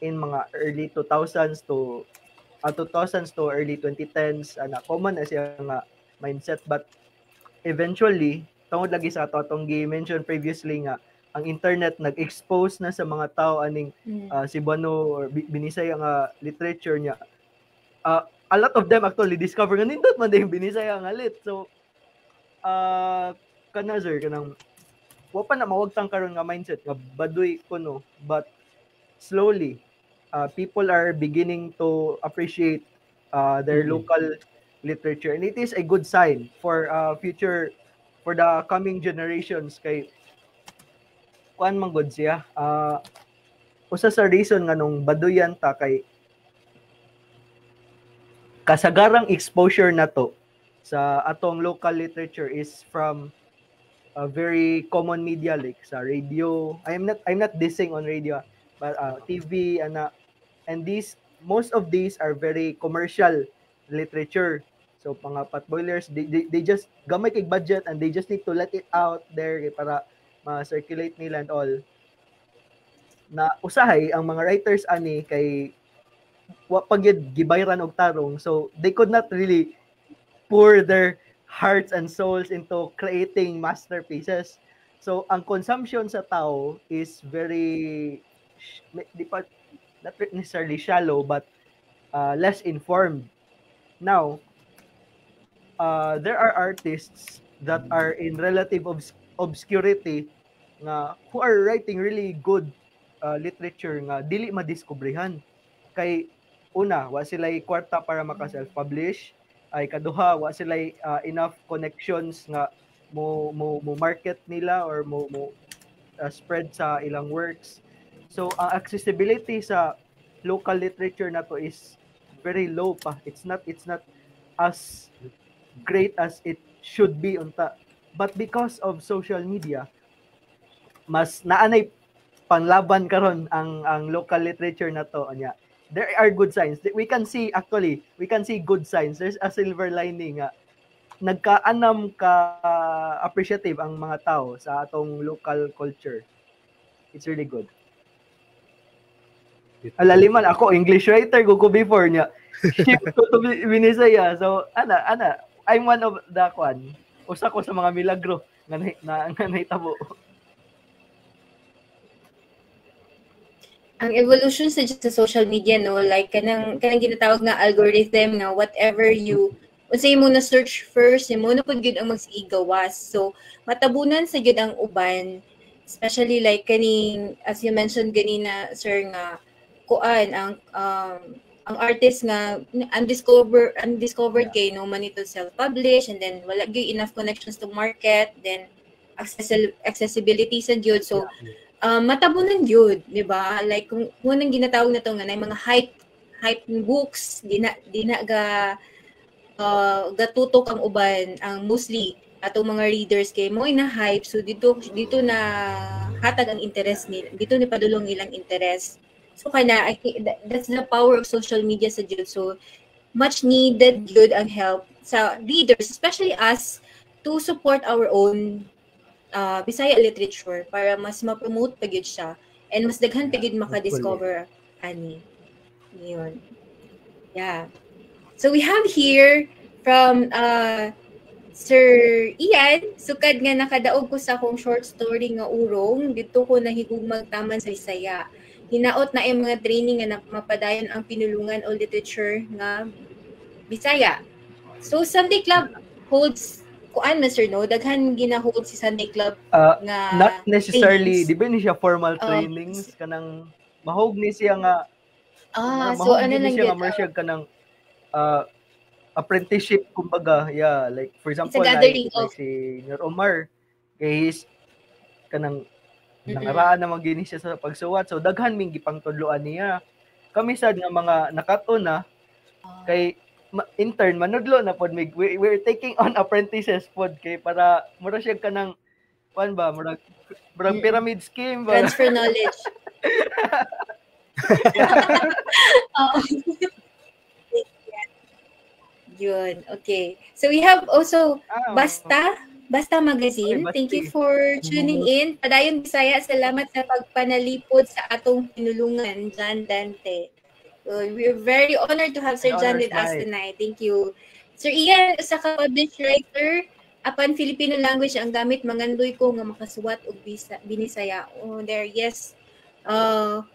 in mga early 2000s to early 2010s, common na siya nga mindset, but eventually tungod lagi sa atong gi-mention previously nga ang internet nag-expose na sa mga tao aning Cebuano or Binisaya nga literature niya. A lot of them actually discover nga nindot man din Binisaya nga lit. So kanang wa pa na mawagtang karon nga mindset nga baduy kuno, but slowly people are beginning to appreciate their local literature, and it is a good sign for for the coming generations. Kay kuan man gud siya, usa sa reason nga nung baduyan ta kay kasagarang exposure na to sa atong local literature is from a very common media like sa radio. I'm not dissing on radio, but TV and most of these are very commercial literature. So mga potboilers, they just gamay kay budget and they just need to let it out there para ma-circulate nila and all. Na usahay ang mga writers ani kay wa pagyud gibayran og tarong, so they could not really pour their hearts and souls into creating masterpieces. So ang consumption sa tao is very not necessarily shallow, but less informed. Now, there are artists that are in relative obscurity nga who are writing really good literature nga dili madiskubrihan. Kay una, wa sila kwarta para maka-self-publish. Ay kaduha, wa sila enough connections nga mo market nila or mo spread sa ilang works. So, ang accessibility sa local literature na to is very low pa. It's not as great as it should be unta. But because of social media, mas naanay panglaban karon ang local literature na to anya. There are good signs. We can see good signs. There's a silver lining nga nagkaanam ka appreciative ang mga tao sa atong local culture. It's really good. Alaliman ako English writer ko before niya. Shift ko to Binisaya. So I'm one of the usa ko sa mga milagro nga nahitabo.
Ang evolution sa social media, no, like kanang ginatawag nga algorithm nga whatever you unsay mo na search first, mo na pud gyud ang magsigawas. So matabunan sa gyud ang uban, especially like kaning as you mentioned ganina sir nga kuan ang artist nga undiscovered kay no man ito self-publish, and then wala gyud enough connections to market, then accessibility sa gyud. So matabunan gyud, di ba? Like kung nang ginatawag na to nga na mga hype books di na gatutok ang uban, ang mostly atong mga readers kay mo ina hype, so dito na hatag ang interest nila, dito ni padulong ilang interest. So kana I think that's the power of social media sa jud. So much needed good ang help sa readers, especially us, to support our own Bisaya literature para mas ma-promote pa gyud siya and mas daghan pa gyud maka-discover ani. Yun. Yeah. So we have here from Sir Ian, sukad nga nakadaog ko sa akong short story nga Urong, dito ko nahigugmang taman sa Bisaya. Hinaot na ay mga training nga mapadayon ang pinulungan o literature nga Bisaya. So Sunday Club holds kuan Mr. No, daghan gina-hold si Sunday Club nga
not necessarily, di ba ni siya formal trainings kanang mahog ni siya nga
so ano lang
siya nga kanang apprenticeship kumbaga. Yeah, like for example,
gathering
like
of-
si Nor Omar, kay he's kanang
Mm-mm.
nangaraan na magini siya sa pagsuwat. So daghan ming gipangtudloan niya. Kami sad nga mga nakato na kay intern manudlo na pod we're taking on apprentices pod kay para mura siya kanang kuan ba murag pyramid scheme ba.
Transfer knowledge. Oo. Yun. Okay. So we have also Basta Magazine.
Okay,
Thank you
Basti.
for tuning in. Padayon Bisaya, salamat sa pagpanalipod sa atong pinulungan, John Dante. So we're very honored to have Sir John with us tonight. Thank you. Sir Ian, usa ka published writer, apan Filipino language ang gamit mangandoy ko nga makasuwat og Binisaya. Oh, there, yes.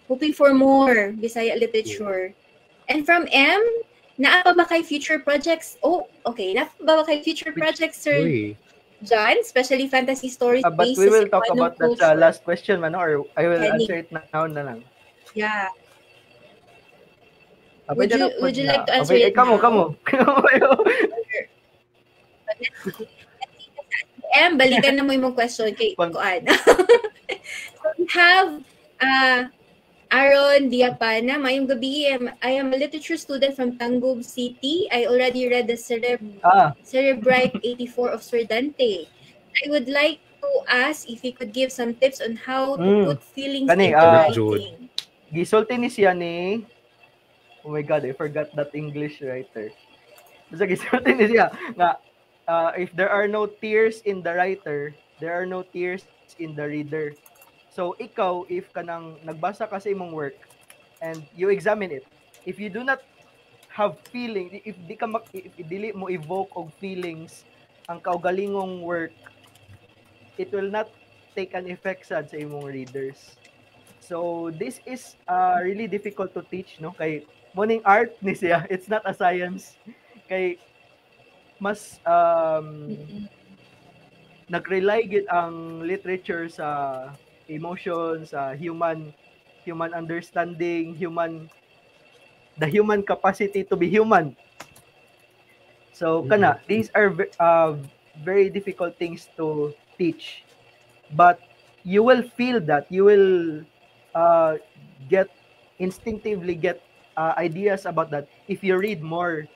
Hoping for more Bisaya literature. And from M, naa pa ba kay future projects? Oh, okay. Naa pa ba kay future projects, Sir John? Especially fantasy stories.
But we will talk about that sa last question man, or I will answer it now na lang.
Yeah.
Would
you like to answer it
now? Kamo.
Balikan na mo yung question kay Kuan. So we have Aaron Diapana, mayong gabi. I am a literature student from Tangub City. I already read the Cerebrite 84 of Sir Dante. I would like to ask if he could give some tips on how to put feelings into writing.
Gisulti ni siya ni oh my God, I forgot that English writer. Basta gisulti ni siya nga if there are no tears in the writer, there are no tears in the reader. So ikaw, if kanang nagbasa ka sa imong work and you examine it, if you do not have feeling, if dili mo evoke og feelings ang kaugalingong work, it will not take an effect sad sa imong readers. So this is really difficult to teach, no? Kay morning art ni siya, it's not a science. Kay mas nag-rely gid ang literature sa emotions, human understanding, the human capacity to be human. So kana, these are very difficult things to teach, but you will feel that you will instinctively get ideas about that if you read more.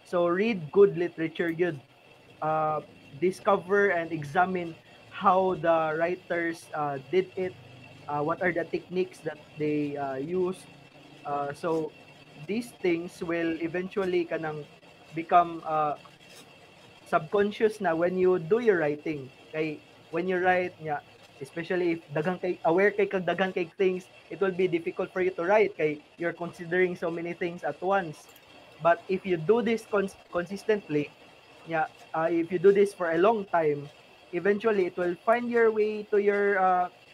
So read good literature, good discover and examine how the writers did it, what are the techniques that they use. So these things will eventually kanang become subconscious na when you do your writing. Kay when you write niya, especially if daghang kay aware kay kag daghang kay things, it will be difficult for you to write kay you're considering so many things at once. But if you do this consistently, if you do this for a long time, eventually it will find your way to your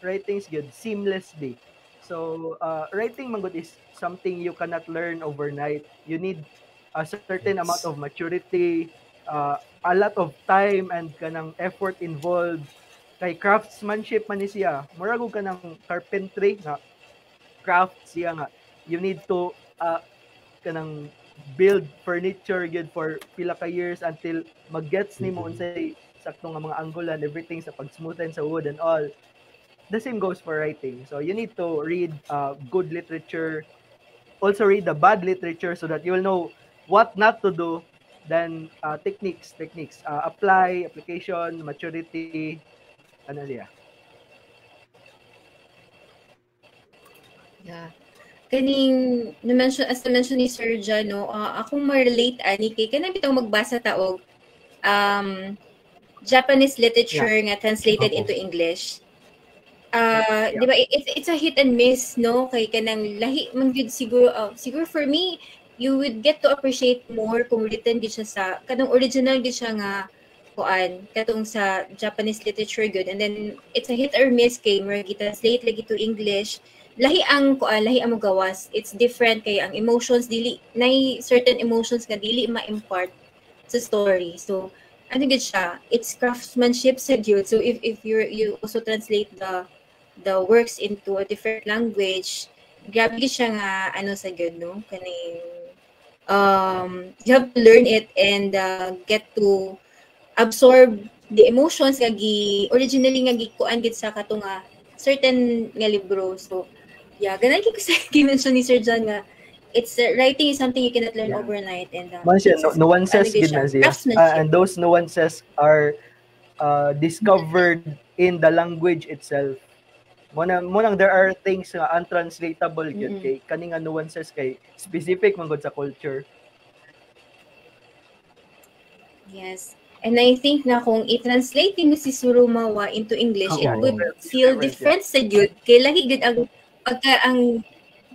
writings good seamlessly. So writing man good is something you cannot learn overnight. You need a certain amount of maturity, a lot of time and kanang effort involved. Kay craftsmanship man ni siya, murag og kanang carpentry na craft siya nga. You need to kanang build furniture good for pila ka years until mag-gets nimo unsay sakto nga mga angle and everything sa pag-smoothen sa wood and all. The same goes for writing. So you need to read good literature, also read the bad literature so that you will know what not to do. Then techniques, application, maturity, ano siya.
Yeah. Kaning as na-mention ni Sir John, no, akong ma-relate ani kay kanang bitaw magbasa ta og Japanese literature nga translated into English. Di ba it's a hit and miss, no, kay kanang lahi man gyud siguro for me you would get to appreciate more kung written gid siya sa kanang original gid siya nga kuan katong sa Japanese literature good, and then it's a hit or miss kay mo gi-translate lagi to English. Lahi ang mo gawas. It's different kay ang emotions dili nay certain emotions nga dili ma-impart sa story. So ano gid siya, it's craftsmanship sa gyud. So if you also translate the works into a different language, grabe gid siya nga ano sa gyud, no, kaning you have to learn it and get to absorb the emotions nga originally nga gikuan gid sa katunga certain nga libro. So yeah, ganun ko sa mention ni Sir John nga writing is something you cannot learn overnight, and
nuances gid na siya. And those nuances are discovered in the language itself. Munang there are things nga untranslatable gyud kay kaning nuances kay specific man gud sa culture.
Yes. And I think na kung i-translate mo si Surumawa into English, it would feel different sa gyud. Kay lahi gyud ang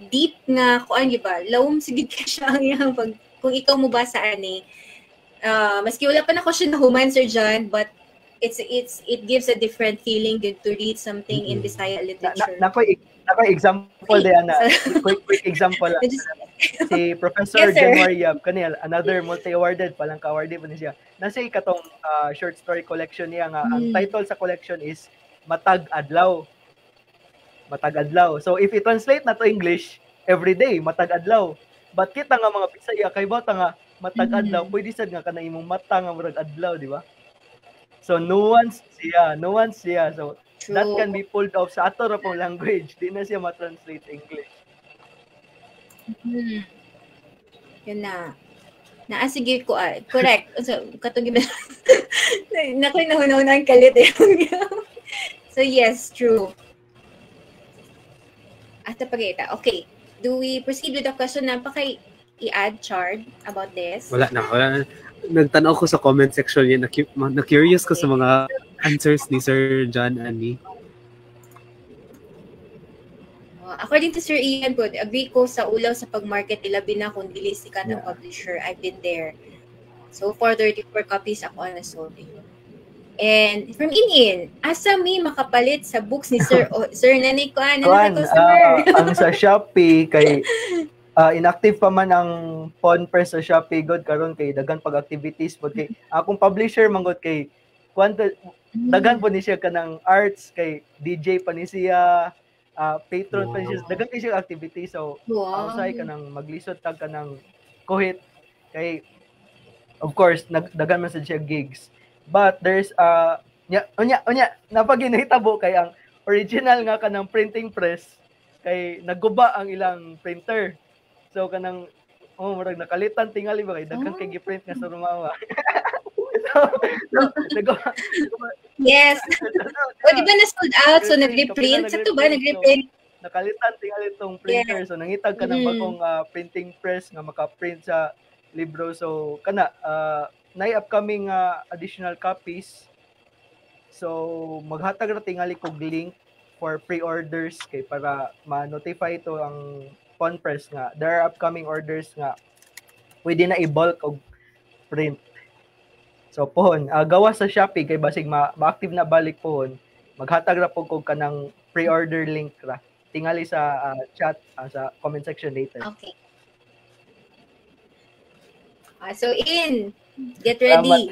deep nga kuan gyud ba? Lawom sigid ka siya ang kung ikaw mo basa ani. Maski wala pa na ko siya nahuman, Sir John, but it gives a different feeling good to read something in Bisaya literature.
Nakoy example diyan na quick example lang. Si Professor January Yab kanil another multi-awarded palang ka-awarded pa niya. Nasa katong short story collection niya nga ang title sa collection is Matag Adlaw. Matag Adlaw. So if i-translate na to English, everyday Matag Adlaw. But kita nga mga Bisaya kay bata nga Matag Adlaw, pwede sad nga kana imong mata nga murag adlaw, di ba? So nuance siya. So true. That can be pulled off sa ato ra pong language. Di na siya ma-translate English.
Yun na. Sige ko correct. So katong nakoy nahunahunang kalit eh. So yes, true. Ata pagita. Okay. Do we proceed with the question na i-add Chard about this?
Wala na. Nagtanaw ko sa comment section niya, na-curious ko sa mga answers ni Sir John and me.
According to Sir Ian po, agree ko sa ulaw sa pag-market nila kung dili sikat ang publisher. I've been there. So far, 34 copies ako na sold. And from In, asa may makapalit sa books ni Sir Sir nanay ko customer.
Ang sa Shopee kay inactive pa man ang pawn press sa Shopee god karon kay dagan pag activities pod kay akong publisher manggod kay dagan po ni siya kanang arts kay DJ pa ni siya patron pa ni siya dagan kay siya activity so usay kanang maglisod tag kanang kuhit kay of course dagan man sad siya gigs but there's unya napaginahitabo kay ang original nga kanang printing press kay naguba ang ilang printer. So kanang murag nakalitan tingali ba kay daghan kay gi-print nga sa Rumawa.
Yes. O di ba na sold out so nag-reprint? Sa to ba nag-reprint?
Nakalitan tingali tong printer so nangitag ka ng bagong printing press nga maka-print sa libro so kana nay upcoming additional copies. So maghatag ra tingali kog link for pre-orders kay para ma-notify ito ang pawn press nga there are upcoming orders nga pwede na i-bulk og print. So pohon gawa sa Shopee kay basig ma-active na balik pohon maghatag ra pug kog kanang pre-order link ra tingali sa chat sa comment section later.
Okay. So get ready.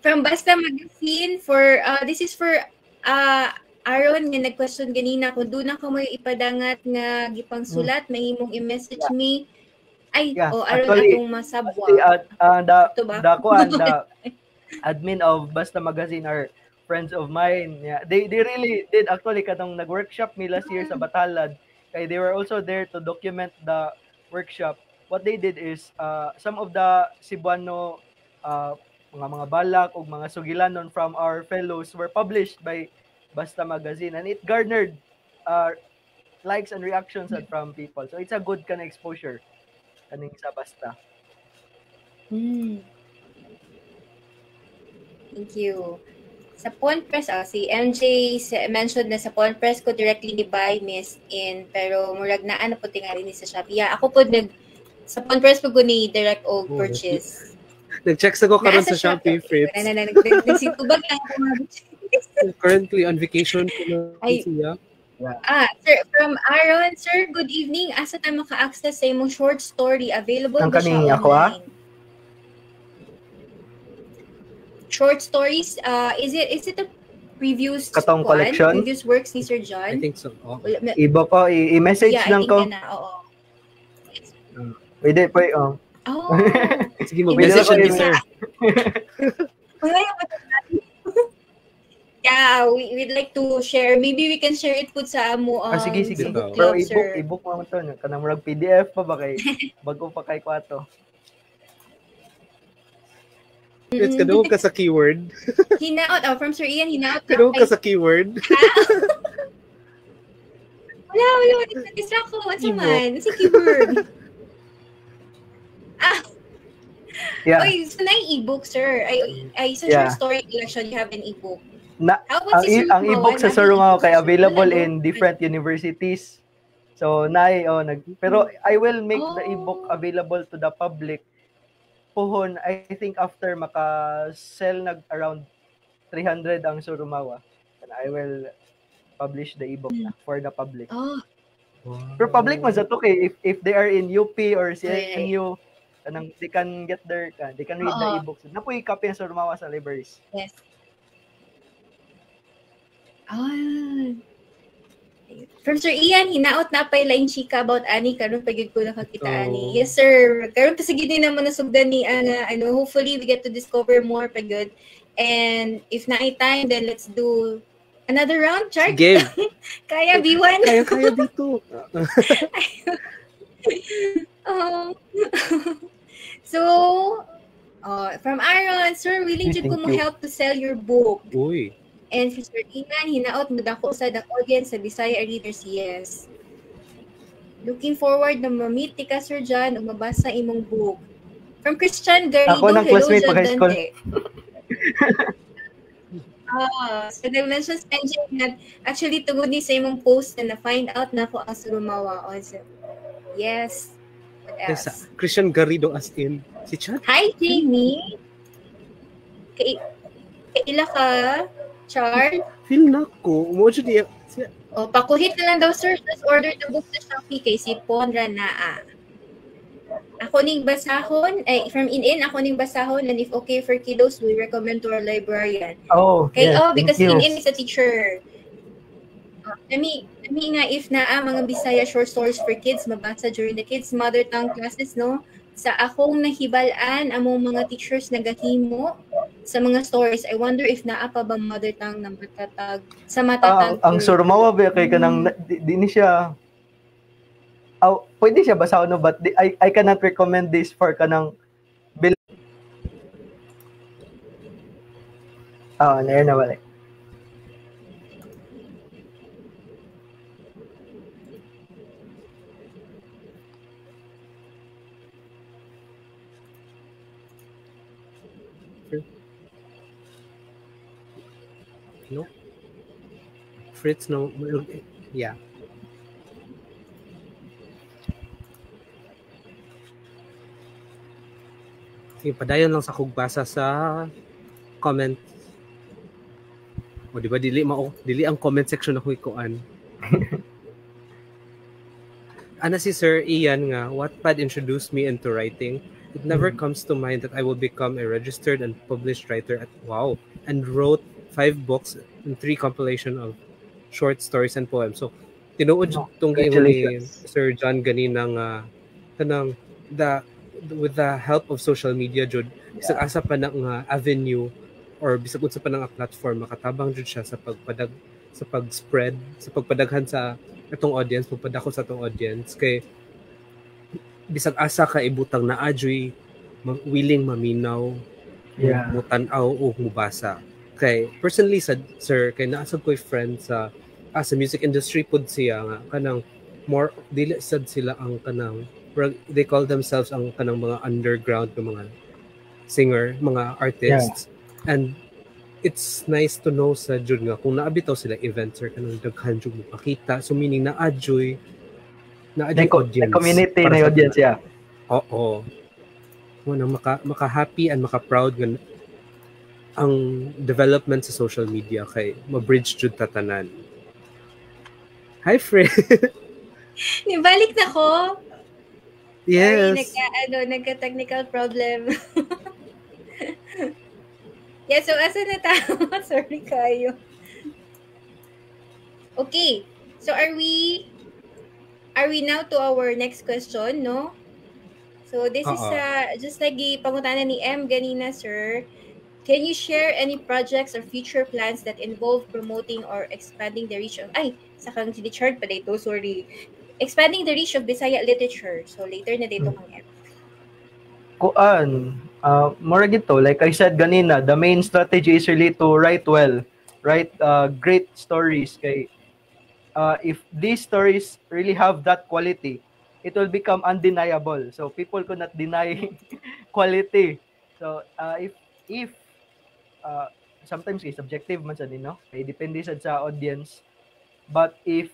From Basta Magazine for this is for Aaron nga nag-question ganina kung doon ako may ipadangat nga gipang sulat mahimong i-message me Aaron
actually,
atong masabwa
the admin of Basta Magazine are friends of mine. They really did actually katong nag-workshop me last year sa Batalad kay they were also there to document the workshop. What they did is some of the Cebuano mga balak o mga sugilanon from our fellows were published by Basta Magazine and it garnered likes and reactions from people. So it's a good kind of exposure kaning sa Basta.
Thank you. Sa Pawn Press, si MJ mentioned na sa Pawn Press ko directly ni buy Miss in pero murag na ano po tingali ni sa Shopee. Ako po sa Pawn Press po ni direct o purchase.
Nag-check sa ko karon sa Shopee, Fritz.
Nagsitubag lang ako
currently on vacation ko na siya.
Sir, from Aaron, sir, good evening. Asa tayo maka-access sa imong short story? Available ba siya online? Short stories, is it a previews
katong collection?
Previous works ni Sir John?
I think so.
Iba pa, i-message lang ko. Pwede po,
Oh.
Sige,
Pwede
mag-message
ako
ni
yun.
sir.
Yeah, we'd like to share. Maybe we can share it po sa amo
Sige.
sa book
Pero
club, sir.
i-book mo to. Kanang murag PDF pa ba kay bago pa kay kwato.
It's kadungog ka sa keyword.
Hinaot, from Sir Ian, hinaot na
Kadungog ka sa keyword.
Wala, distract ko. What's man? Si keyword.
Yeah.
Oy, so na e-book, sir. I sa your story collection, you have an e-book. How about
Ang e-book sa Surungaw kay available in different universities. So pero I will make the e-book available to the public. Puhon, I think after maka-sell around 300 ang Surumawa, and I will publish the e-book na for the public.
Oh.
Pero public man sa to kay if they are in UP or CNU, kanang they can get they can read the e-books. Napoy copy ang Surumawa sa libraries.
Yes. From Sir Ian, hinaot na pay lain chika about ani karon pagid ko nakakita ani. Yes sir. Karon pa sige din naman nasugdan ni hopefully we get to discover more pagid. And if na ay time, then let's do another round, Chart.
Game.
Kaya B1.
Kaya dito.
So, from Aaron, sir, willing to mo help to sell your book.
Uy.
And for Sir Ian, hinaot mo dako sa the audience sa Bisaya Readers, yes. Looking forward na ma-meet ka, Sir John, o mabasa imong book. From Christian Garrido,
ako ng classmate pa high school.
So nag-mention sa NJ na actually tugod ni sa imong post na na-find out na ako ang Surumawa. Also. Yes. What else?
Christian Garrido as in si Chat.
Hi, Jamie. Kaila ka, Char?
Feel na ko. Umojo niya.
Pakuhit na lang daw, sir. Just order the book sa Shopee kay si Ponra Naa. Ako ning basahon, from in ako ning basahon, and if okay for kiddos, we recommend to our librarian. Because in is a teacher. Nami nga if naa mga Bisaya short stories for kids, mabasa during the kids' mother tongue classes, no? Sa akong nahibalaan, among mga teachers nagahimo sa mga stories, I wonder if naa pa ba mother tongue na matatag, sa matatag.
Ang Surumawa ba kay kanang, di ni siya, pwede siya basahon no, but I cannot recommend this for kanang nair na balik.
No? Fritz, no? Yeah. Sige, padayon lang sa kugbasa sa comment. O, di ba, dili ang comment section ako ikuan. Ana si Sir Ian nga, Wattpad introduced me into writing. It never comes to mind that I will become a registered and published writer and wrote 5 books and 3 compilation of short stories and poems. So, tinuod itong ni Sir John ganina nga kanang with the help of social media, jud bisag asa pa na nga avenue or bisag unsa pa na nga platform makatabang jud siya sa pag-spread, sa pagpadaghan sa atong audience, pagpadako sa atong audience kay bisag asa ka ibutang na adjoy willing maminaw, mutan-aw o mubasa. Kay personally sir kay naa sad ko'y friend sa music industry pud siya nga kanang more dili sad sila ang kanang they call themselves ang kanang mga underground ng mga singer, mga artists. And it's nice to know sa jud nga kung naabitaw sila events or kanang daghan jud mo pakita, so meaning na adjoy audience,
community na audience ya.
Oo. Mo maka-happy and maka-proud nga ang development sa social media kay ma-bridge jud tatanan. Hi, friend.
Nibalik na ko.
Yes.
Nagka-technical problem. Yeah, so asa na tayo? Sorry kayo. Okay. So are we now to our next question, no? So this is
Oo.
just lagi pangutana ni M ganina, sir. Can you share any projects or future plans that involve promoting or expanding the reach of sakang Richard pa dito, sorry. Expanding the reach of Bisaya literature. So later na dito kang M.
Kuan, more gito, like I said ganina, the main strategy is really to write well, write great stories. Kay if these stories really have that quality, it will become undeniable. So people could not deny quality. So if uh, sometimes kay subjective man sa no, kay depende sad sa audience. But if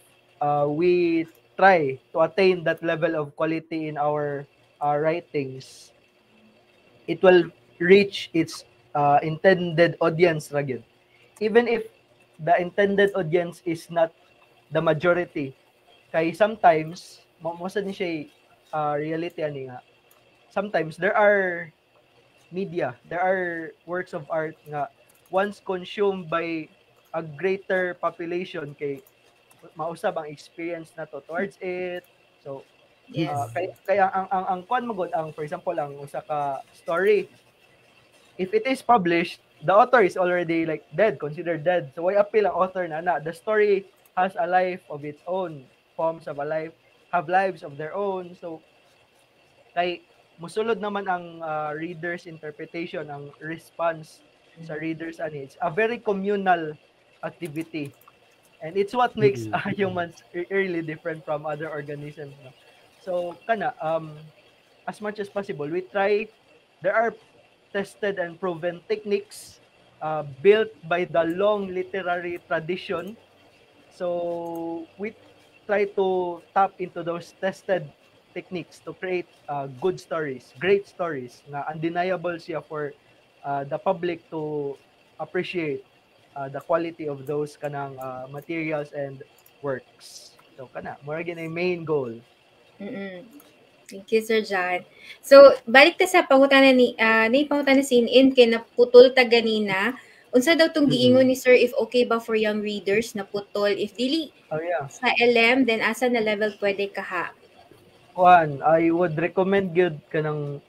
we try to attain that level of quality in our writings, it will reach its intended audience ra gyud. Even if the intended audience is not the majority, kay sometimes mo sad ni siya reality ani nga. Sometimes there are media, there are works of art nga once consumed by a greater population, kay mausab ang experience na to towards it. So
Yes.
kaya ang kuan mo ang for example ang usa ka story, if it is published, the author is already like dead, considered dead. So why appeal ang author na the story has a life of its own, poems have a life, have lives of their own. So kay musulod naman ang reader's interpretation, ang response sa readers ani. It's a very communal activity. And it's what makes humans really different from other organisms. No? So kana as much as possible we try, there are tested and proven techniques built by the long literary tradition. So we try to tap into those tested techniques to create good stories, great stories na undeniable siya for the public to appreciate the quality of those kanang materials and works. So kana, mura gyud ang main goal.
Thank you, Sir John. So, balik ta sa pangutana ni pangutana sin in kay naputol ta ganina. Unsa daw tong giingon ni Sir, if okay ba for young readers na putol, if dili sa LM, then asa na level pwede kaha?
Juan, I would recommend gyud kanang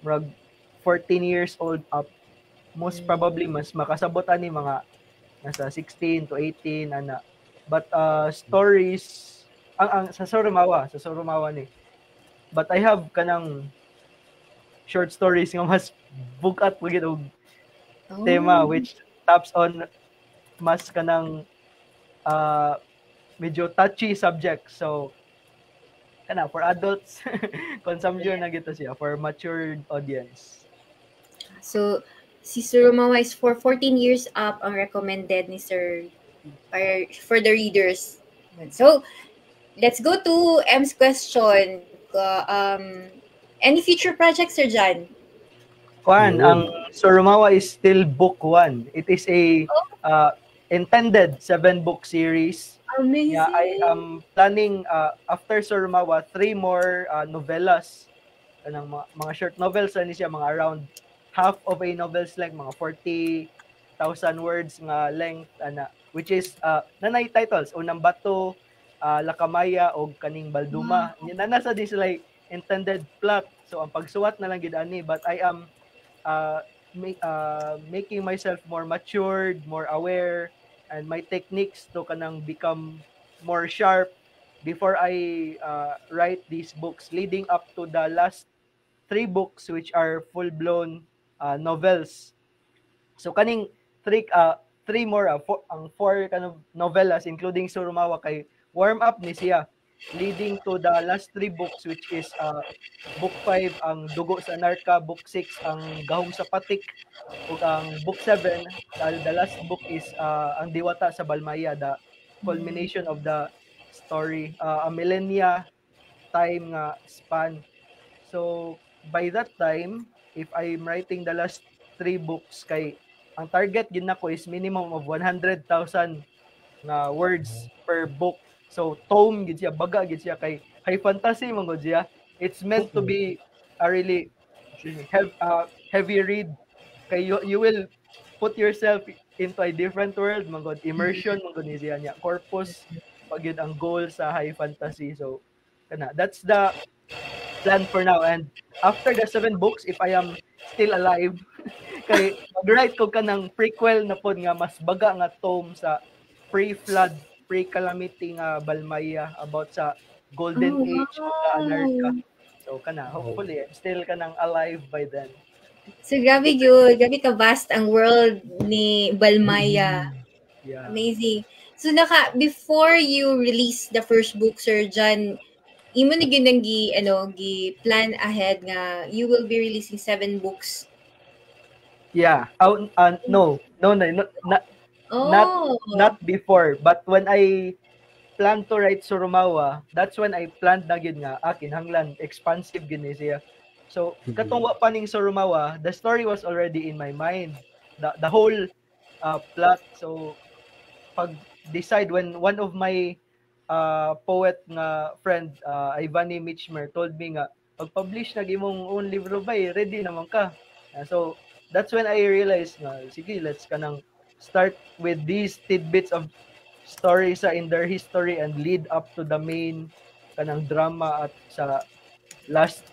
14 years old up. Most probably mas makasabot ani mga nasa 16 to 18 ana. But stories ang sa Soromawa ni. But I have kanang short stories nga mas bugat po gyud og tema, which taps on mas kanang medyo touchy subject. So kana for adults consumption na gito siya for matured audience.
So si Sir Romawa is for 14 years up ang recommended ni Sir for the readers. So let's go to M's question. Any future projects, Sir John?
Juan, ang Soromawa is still book 1. It is a intended 7-book series.
Amazing.
Yeah, I am planning after Soromawa 3 more novellas. Kanang mga short novels ani siya, mga around half of a novel's length, mga 40,000 words nga length ana, which is nanay titles Unang Bato, Lakamaya o kaning Balduma. Nasa this like intended plot. So ang pagsuwat na lang gid ani, but I am making myself more matured, more aware, and my techniques to kanang become more sharp before I write these books, leading up to the last 3 books which are full-blown novels. So kaning 3 more ang 4 kind of novellas including Soromawa kay warm up ni siya, leading to the last 3 books which is book 5 ang Dugo sa Narka, book 6 ang Gahom sa Patik, ug ang book 7 the last book is ang Diwata sa Balmaya, the culmination of the story, a millennia time nga span. So by that time, if I'm writing the last 3 books, kay ang target gid nako is minimum of 100,000 na words per book. So tome gid siya, baga gid siya, kay high fantasy man gud siya. It's meant to be a really heavy read. Kay you will put yourself into a different world man gud, immersion man gud ni siya niya. Corpus pag ang goal sa high fantasy. So kana, that's the plan for now, and after the 7 books, if I am still alive, kay mag-write ko ka ng prequel na pod nga mas baga nga tome sa pre-flood, pre-calamity nga Balmaya about sa golden age of the Anarcha. So kana, hopefully, I'm still kanang alive by then.
So grabe yun. Grabe ka vast ang world ni Balmaya.
Yeah.
Amazing. So before you release the first book, Sir John, imo na gyud gi plan ahead nga you will be releasing 7 books.
Yeah. No, not before. But when I planned to write Surumawa, that's when I planned na gyud nga kinahanglan expansive gyud ni siya. So katong wa pa ning Surumawa, the story was already in my mind. The whole plot. So pag decide when one of my poet nga friend Ivani Mitchmer told me nga pag-publish na imong own libro ba ready naman ka. So that's when I realized nga sige, let's kanang start with these tidbits of stories in their history and lead up to the main kanang drama at sa last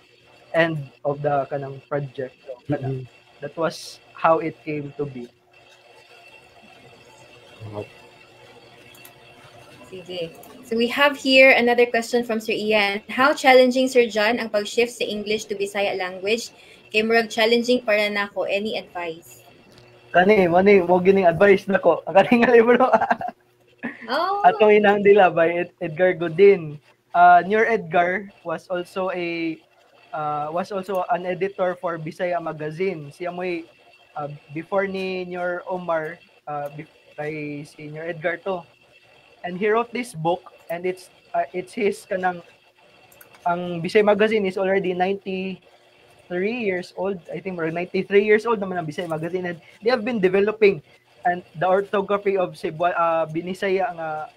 end of the kanang project. So, kanang, that was how it came to be.
Sige. So we have here another question from Sir Ian. How challenging, Sir John, ang pag-shift sa English to Bisaya language? Kay murag challenging para nako. Any advice?
Kani mo gining advice nako. Kani nga libro. Atong Inang Dila by Edgar Godin. Near Edgar was also an editor for Bisaya Magazine. Siya mo'y before ni Nyor Omar kay Senior Edgar to. And he wrote this book and it's his kanang ang Bisaya Magazine is already 93 years old. I think we're 93 years old naman ang Bisaya Magazine, and they have been developing and the orthography of Binisaya nga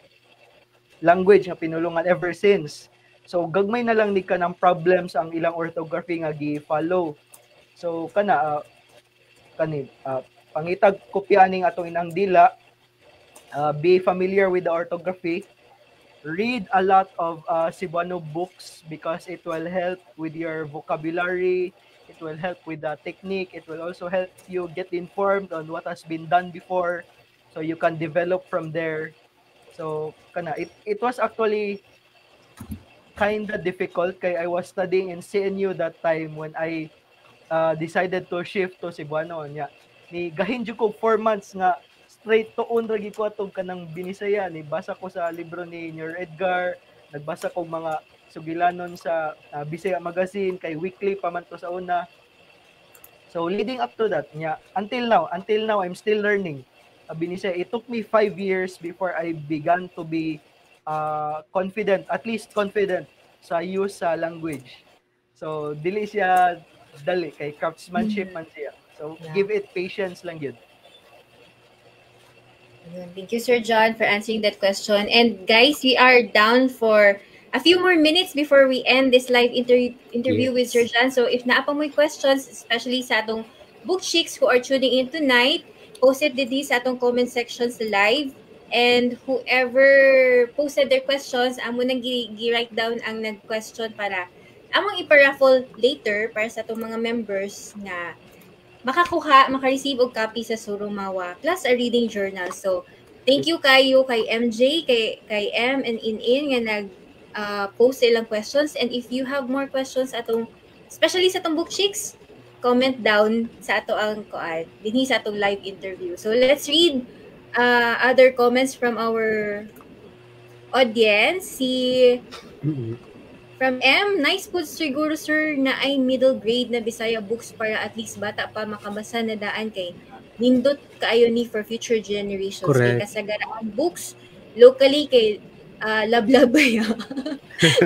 language nga pinulungan ever since. So gagmay na lang ni ka ng problems ang ilang orthography nga gi-follow. So pangitag kopya ning atong Inang Dila. Be familiar with the orthography. Read a lot of Cebuano books because it will help with your vocabulary. It will help with the technique. It will also help you get informed on what has been done before, so you can develop from there. So it was actually kind of difficult kay I was studying in CNU that time when I decided to shift to Cebuano nya. Ni gahin jud ko 4 months nga straight tuon ra gid ko atong kanang Binisaya. Ni basa ko sa libro ni Nyor Edgar, nagbasa ko mga sugilanon sa Bisaya Magazine kay weekly pa man to sa una. So leading up to that nya until now I'm still learning Binisaya. It took me 5 years before I began to be confident, at least confident sa use sa language. So dili siya dali kay craftsmanship man siya. So give it patience lang yun.
Thank you, Sir John, for answering that question. And guys, we are down for a few more minutes before we end this live interview with Sir John. So if naapa mo'y questions, especially sa atong book chicks who are tuning in tonight, post it didi sa atong comment section sa live. And whoever posted their questions, amo nang gi-write down ang nag-question para among iparaffle later para sa atong mga members na maka-receive og copy sa Surumawa plus a reading journal. So thank you kayo kay MJ, kay M and In nga nag post ilang questions, and if you have more questions especially sa atong book chicks, comment down sa ato ang dinhi sa atong live interview. So let's read other comments from our audience. From M, nice po siguro sir na ay middle grade na Bisaya books para at least bata pa makabasa na daan kay nindot kaayo ni for future generations. Kay kasagaraan books locally kay lablab ya.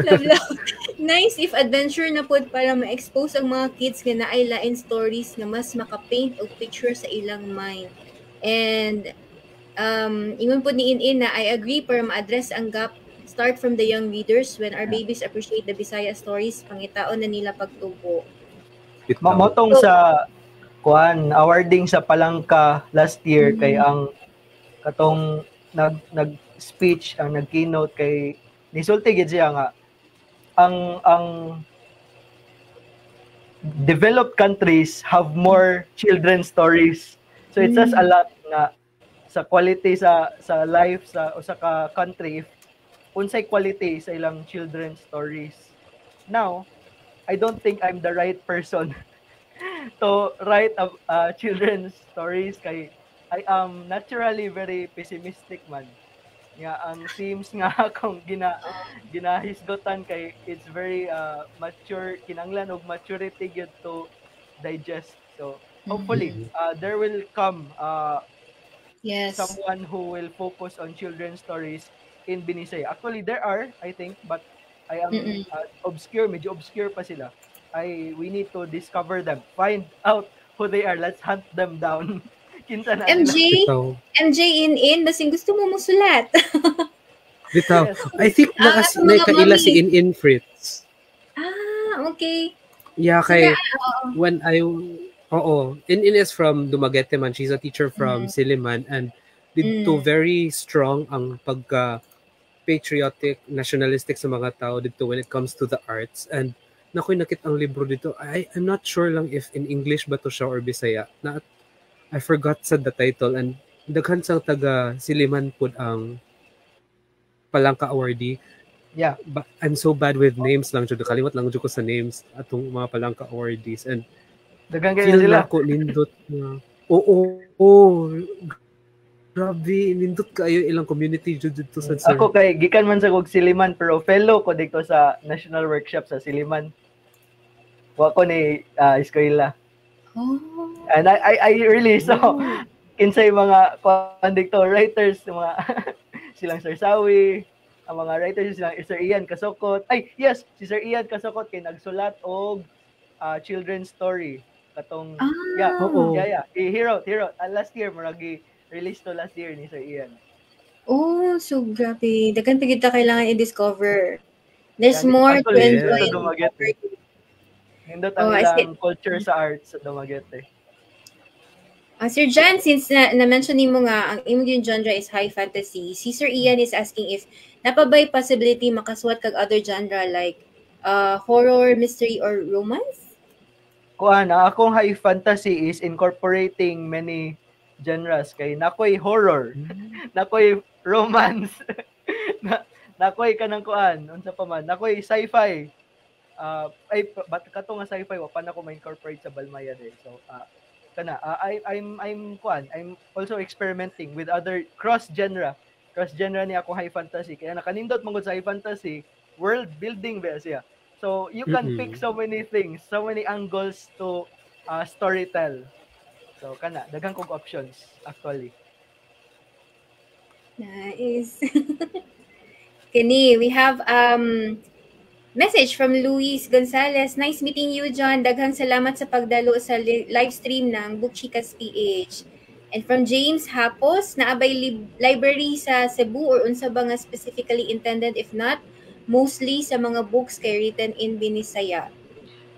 Lablab. Nice if adventure na pod para ma-expose ang mga kids nga naay lain stories nga mas makapaint og picture sa ilang mind. And ingon po ni In na I agree para ma-address ang gap start from the young readers when our babies appreciate the Bisaya stories, pangitaon na nila pagtubo.
Mamotong sa awarding sa Palangka last year kay ang katong nag-speech ang nag-keynote kay nisulti gid siya nga ang developed countries have more children's stories. So it says a lot nga sa quality sa life sa usa ka country if unsay quality sa ilang children's stories. Now, I don't think I'm the right person to write children's stories kay I am naturally very pessimistic man. Nga ang themes nga akong ginahisgotan kay it's very mature, kinanglan og maturity gyud to digest. So hopefully there will come
Yes.
someone who will focus on children's stories in Binisay. Actually there are, I think, but I am medyo obscure pa sila. We need to discover them, find out who they are. Let's hunt them down. Kinsa na
MJ,
Bitaw.
MJ in basing gusto mo musulat.
Bitaw.
Yes.
I think
Ang mga
nakaila
mami.
si In Fritz.
Okay.
Yeah, kay when I In is from Dumaguete man. She's a teacher from Siliman and dito very strong ang pagka patriotic, nationalistic sa mga tao dito when it comes to the arts. And nakoy nakita ang libro dito. I'm not sure lang if in English ba to siya or Bisaya. I forgot sa the title and daghan sa taga Siliman pud ang Palangka awardee.
Yeah.
But I'm so bad with names lang jud, kalimot lang jud ko sa names atong mga Palangka awardees and
Daghang kayo
feel
sila.
na ko nindot na grabe nindot kayo ilang community jud dito sa sir.
Ako kay gikan man sa kog Siliman pero fellow ko dito sa National Workshop sa Siliman. Wa ko ni eskwela. And I really saw kinsay mga dito writers mga silang Sir Sawi, ang mga writers silang Sir Ian Kasokot. Ay, yes, si Sir Ian Kasokot kay nagsulat og children's story katong Hero. Last year maragi release to last year ni Sir Ian.
Oh, so grabe. Daghan pa kita kailangan i-discover. There's more to
Actually,
enjoy.
sa Dumaguete. Hindot ang ilang culture sa arts sa Dumaguete.
Sir John, since na-mention mo nga, ang imong genre is high fantasy, si Sir Ian is asking if napabay possibility makasuwat kag other genre like horror, mystery, or romance?
Akong high fantasy is incorporating many genres kay nakoy horror, nakoy romance, nakoy kanang unsa pa man, nakoy sci-fi. But kato nga sci-fi wa pa nako ma-incorporate sa Balmaya day. So I'm also experimenting with other cross-genre ni ako high fantasy. Kaya nakanindot mangod sa high fantasy, world building ba siya. So you can pick so many things, so many angles to storytell. So daghang kog options actually.
Nice. Kini, we have message from Luis Gonzalez. Nice meeting you, John. Daghang salamat sa pagdalo sa live stream ng Bookchikas PH. And from James Hapos, naabay library sa Cebu or unsa ba nga specifically intended? If not, mostly sa mga books kay written in Binisaya.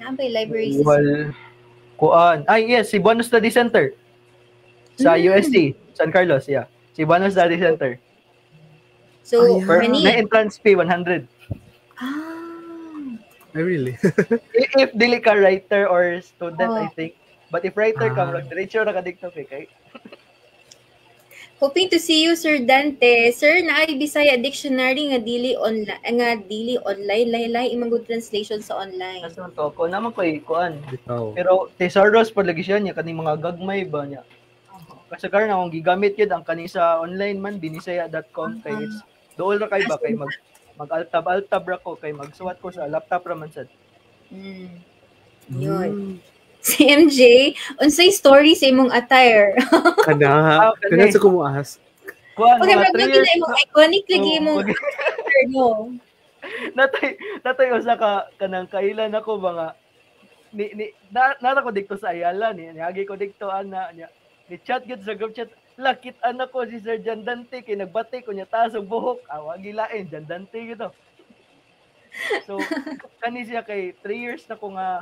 Naabay library sa Cebu.
Yes, si Buano Study Center. Sa UST, San Carlos, yeah. Si Buano Study Center.
So,
may entrance fee 100.
Really?
if dili ka writer or student, I think. But if writer ka, diretso ra ka dito kay.
Hoping to see you, Sir Dante. Sir, naay Bisaya dictionary nga dili online lahi-lahi imong good translation sa online.
Nasun to ko naman koy kuan. Pero thesaurus pod lagi siya niya kaning mga gagmay ba niya. Kasagaran akong gigamit yun ang kani sa online man binisaya.com kay it's dool ra kay ba kay mag-altab ra ko kay magsuwat ko sa laptop ra man sad.
Yun. Si MJ, unsay story sa imong attire?
Kana sa kumuahas.
Okay, maglabi na imong iconic lagi imong attire, no?
Natay usa ka kanang kailan ako mga nara ko dikto sa Ayala niagi ko dikto ana niya. Ni chat gid sa group chat. Lakit anak ko si Sir John Dante kay nagbati ko niya taas og buhok. Wagi lain John Dante gito. So kani siya kay 3 years na ko nga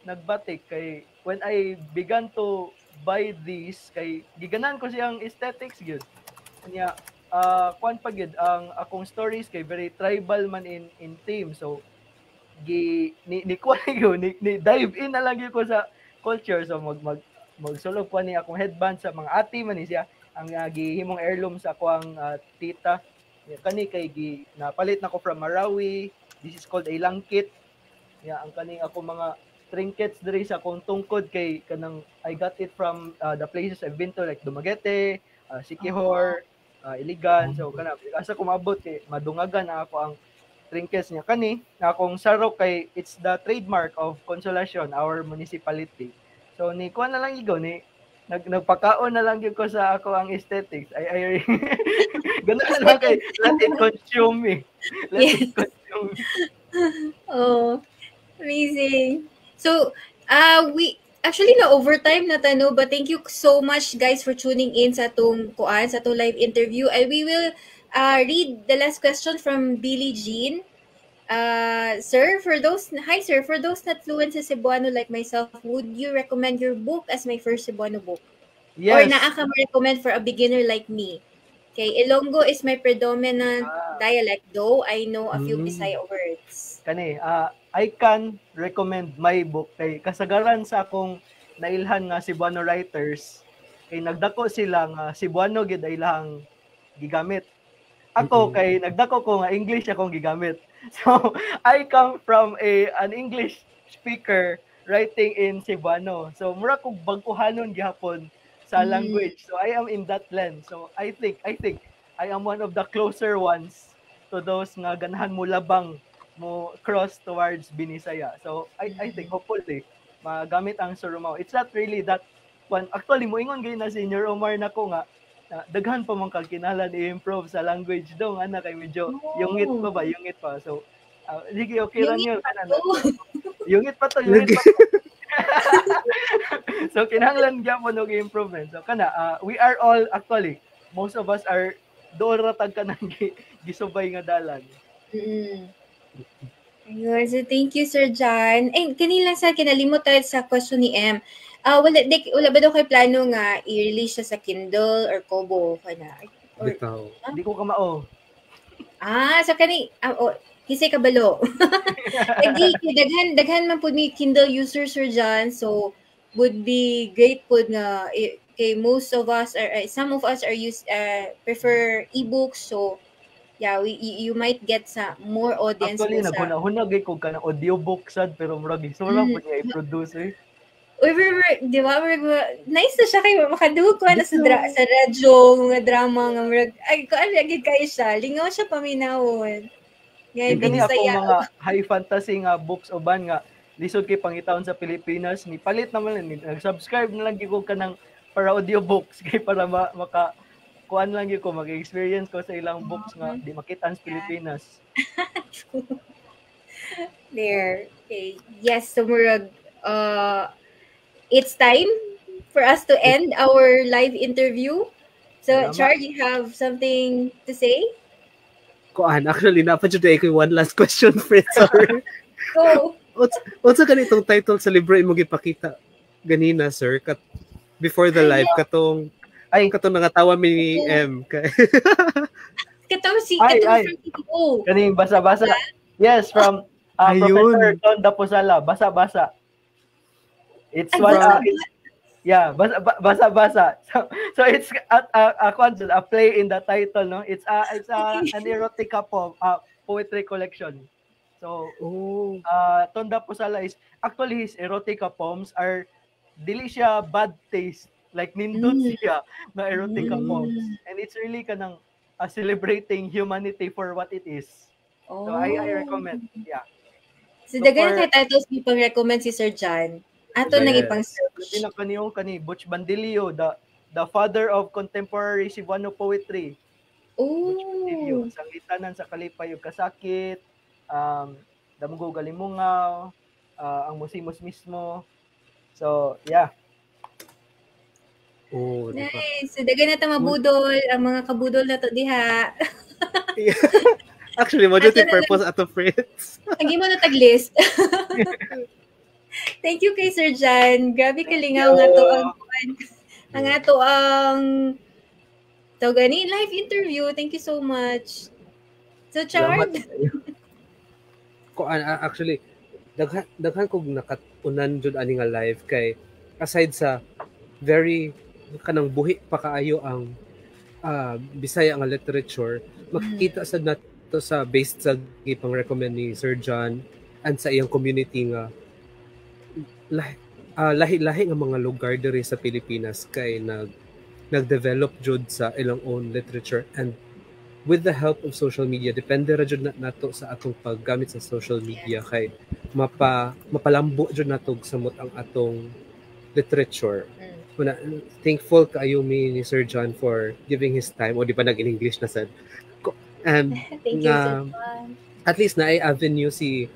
nagbatik kay when I began to buy these kay giganan ko siyang aesthetics gyud. Kanya kuan pa gyud ang akong stories kay very tribal man in theme. So ni kuha ni dive in na lang gyud ko sa culture. So magsulog pa ni akong headband sa mga ati man ni siya ang gihimong heirloom sa akong tita. Kani kay napalit na ko from Marawi. This is called a langkit. Ang kani ako mga trinkets diri sa akong tungkod kay kanang I got it from the places I've been to like Dumaguete, Siquijor, Iligan. So kana asa ko maabot kay madungagan na ako ang trinkets niya kani na akong sarok kay it's the trademark of Consolacion, our municipality. So ni kuha na lang igo ni nagpakaon na lang gyud ko sa ako ang aesthetics. I ganun na lang kay let it consume me. Let it consume me.
Oh, amazing. So, we actually na overtime na tano, but thank you so much guys for tuning in sa atong live interview. And we will read the last question from Billie Jean. Sir, for those not fluent sa Cebuano like myself, would you recommend your book as my first Cebuano book?
Yes.
Or naa ka recommend for a beginner like me? Okay, Ilonggo is my predominant dialect, though I know a few Bisaya words.
Kani, I can recommend my book kay kasagaran sa akong nailhan nga Cebuano writers kay nagdako sila nga Cebuano gid ay ilang gigamit. Ako kay nagdako ko nga English akong gigamit. So I come from an English speaker writing in Cebuano. So mura kog bagkuhanon gihapon sa language. So I am in that lens. So I think I am one of the closer ones to those nga ganahan mo labang mo cross towards Binisaya. So I think hopefully magamit ang Surumao. It's not really that one. Actually moingon gyud na Senior Omar nako nga daghan pa man kag kinahanglan i-improve sa language dong ana kay medyo yungit pa. So sige okay ra niyo kanan. Yungit pa to. So kinahanglan gyapon og improvement. So kana we are all actually most of us are doon ratag kanang gisubay nga dalan.
Ayun. So, thank you, Sir John. Kanila sa kinalimot tayo sa question ni M. Wala ba daw kayo plano nga i-release siya sa Kindle or Kobo?
Bitaw.
Hindi ko kamao.
So kisay kabalo. Daghan man po ni Kindle user, Sir John. So, would be great po nga kay most of us or some of us are prefer ebooks. So, yeah, you might get sa more audience.
Actually, naghunahunag ko ka ng audiobook sad, pero murag isurang po niya i-produce eh.
Di ba? Nice na siya kayo. Makadugog ko na sa radyo, mga drama, nga murag. Ay, kung alagid kayo siya, lingaw siya paminawon.
Kani ako mga high fantasy nga books o ban nga, lisod kay pangitaon sa Pilipinas, ni palit naman lang, nag-subscribe na lang ko ka ng para audiobooks, kay para kuan lang gyud ko mag-experience ko sa ilang books nga di makita sa Pilipinas.
There. Okay. Yes, so murag it's time for us to end our live interview. So, Char, you have something to say?
Kuan, actually napadjud ko one last question, Fred. Sorry.
Go.
What's ganitong title sa libro imo gipakita ganina, sir? Before the live katong nangatawa mi ni M.
Katong from
Kani basa-basa. Yes, from Professor Tonda Posala, basa-basa. It's one basa-basa. So it's a play in the title, no? It's an erotica poetry collection. So Tonda Posala is actually his erotica poems are dili siya bad taste. Like nindot siya na erotica poems. And it's really kanang celebrating humanity for what it is. So I recommend. Yeah.
So daghan kay titles ni pang-recommend si Sir John. Ato nang ipang-search.
Kani Butch Bandilio, the father of contemporary Cebuano poetry. Butch Bandilio, Sangitanan sa Kalipay ug Kasakit, Damgo Galimungaw, ang Musimos mismo. So, yeah.
Nice. So, dagan na ito mabudol. Ang mga kabudol na to diha.
Actually, multi-purpose ato friends.
Lagi mo na tag-list. Thank you kay Sir John. Grabe kalingaw nga to ang ato ang gani live interview. Thank you so much. So, Chard.
Actually, daghan kog nakatunan jud ani nga live kay aside sa very kanang buhi pa kaayo ang Bisaya nga literature, makikita sad nato sa based sa gipang recommend ni Sir John and sa iyang community nga lahi-lahi nga mga lugar diri sa Pilipinas kay nagdevelop jud sa ilang own literature, and with the help of social media depende ra jud nato sa atong paggamit sa social media kay mapalambo jud nato samot ang atong literature. Una, thankful kaayo mi ni Sir John for giving his time, o di pa nag-in-English na sad. And
Thank you so much.
at least na ay avenue si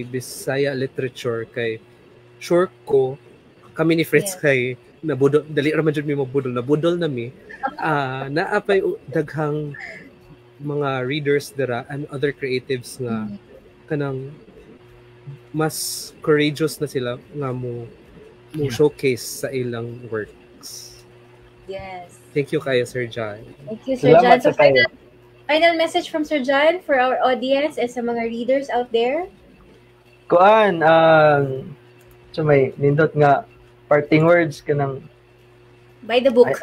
Bisaya literature kay sure ko kami ni Fritz kay nabudol dali ra man jud mi nabudol na mi naapay daghang mga readers dira and other creatives nga kanang mas courageous na sila nga mo showcase sa ilang works.
Yes.
Thank you kayo, Sir John.
Thank you, Sir John. So final message from Sir John for our audience and sa mga readers out there.
Kuan, so may nindot nga parting words kanang
Buy the book.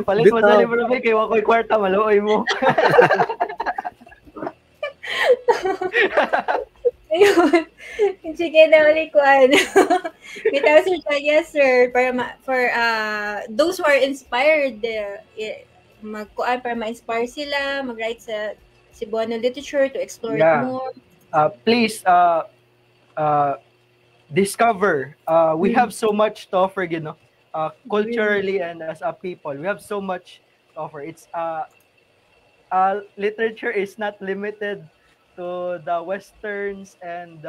Palit mo sa libro ba kay wakoy kwarta maluoy mo.
Ayun. Sige na ulit ko Bitaw, Sir John, yes sir. For those who are inspired, para ma-inspire sila, mag-write sa Cebuano literature to explore it more.
Please discover. We have so much to offer, culturally and as a people. We have so much to offer. It's literature is not limited to the westerns and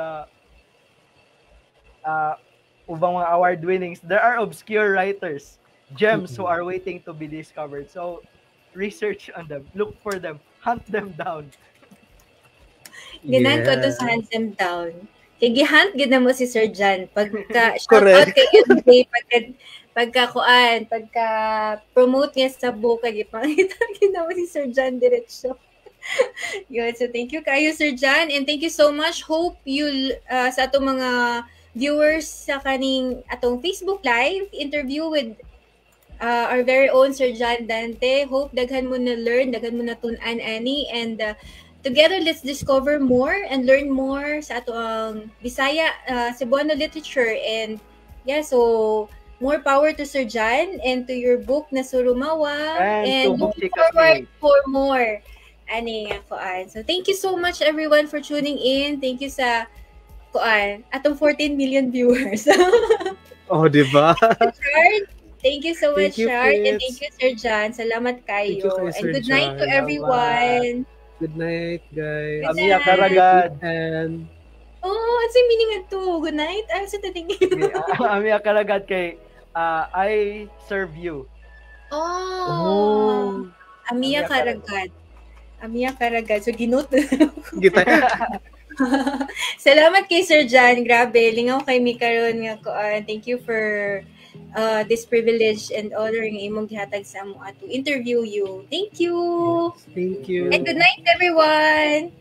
ubang mga award winnings. There are obscure writers, gems who are waiting to be discovered. So research on them, look for them, hunt them down.
Ginan ko to sa hunt them down. Kaya gi-hunt gid mo si Sir John pagka shout out kay Andy pagka promote niya sa book kay gipangita ginawa si Sir John diretso. Good. So thank you kayo, Sir John, and thank you so much. Hope you sa atong mga viewers sa kaning atong Facebook live interview with our very own Sir John Dante. Hope daghan mo na learn, daghan mo na tun-an ani, and together let's discover more and learn more sa atong Bisaya Cebuano literature. And so more power to Sir John and to your book na Surumawa, and looking forward for more. So thank you so much everyone for tuning in. Thank you sa atong 14 million viewers.
Oh, di ba?
Thank you so much, Shard, and thank you, Sir John. Salamat kayo. And good night to everyone.
Good night, guys.
Amiya karagad.
And
what's the meaning of to? Good night? Ano sa tatingin?
Amiya karagad kay I serve you.
Amiya karagad. Amiya karagad. So, ginot. Salamat kay Sir John. Grabe. Lingaw kay mi karon nga ko. Thank you for this privilege and honor ng imong gihatag sa amo to interview you. Thank you.
Thank you.
And good night, everyone.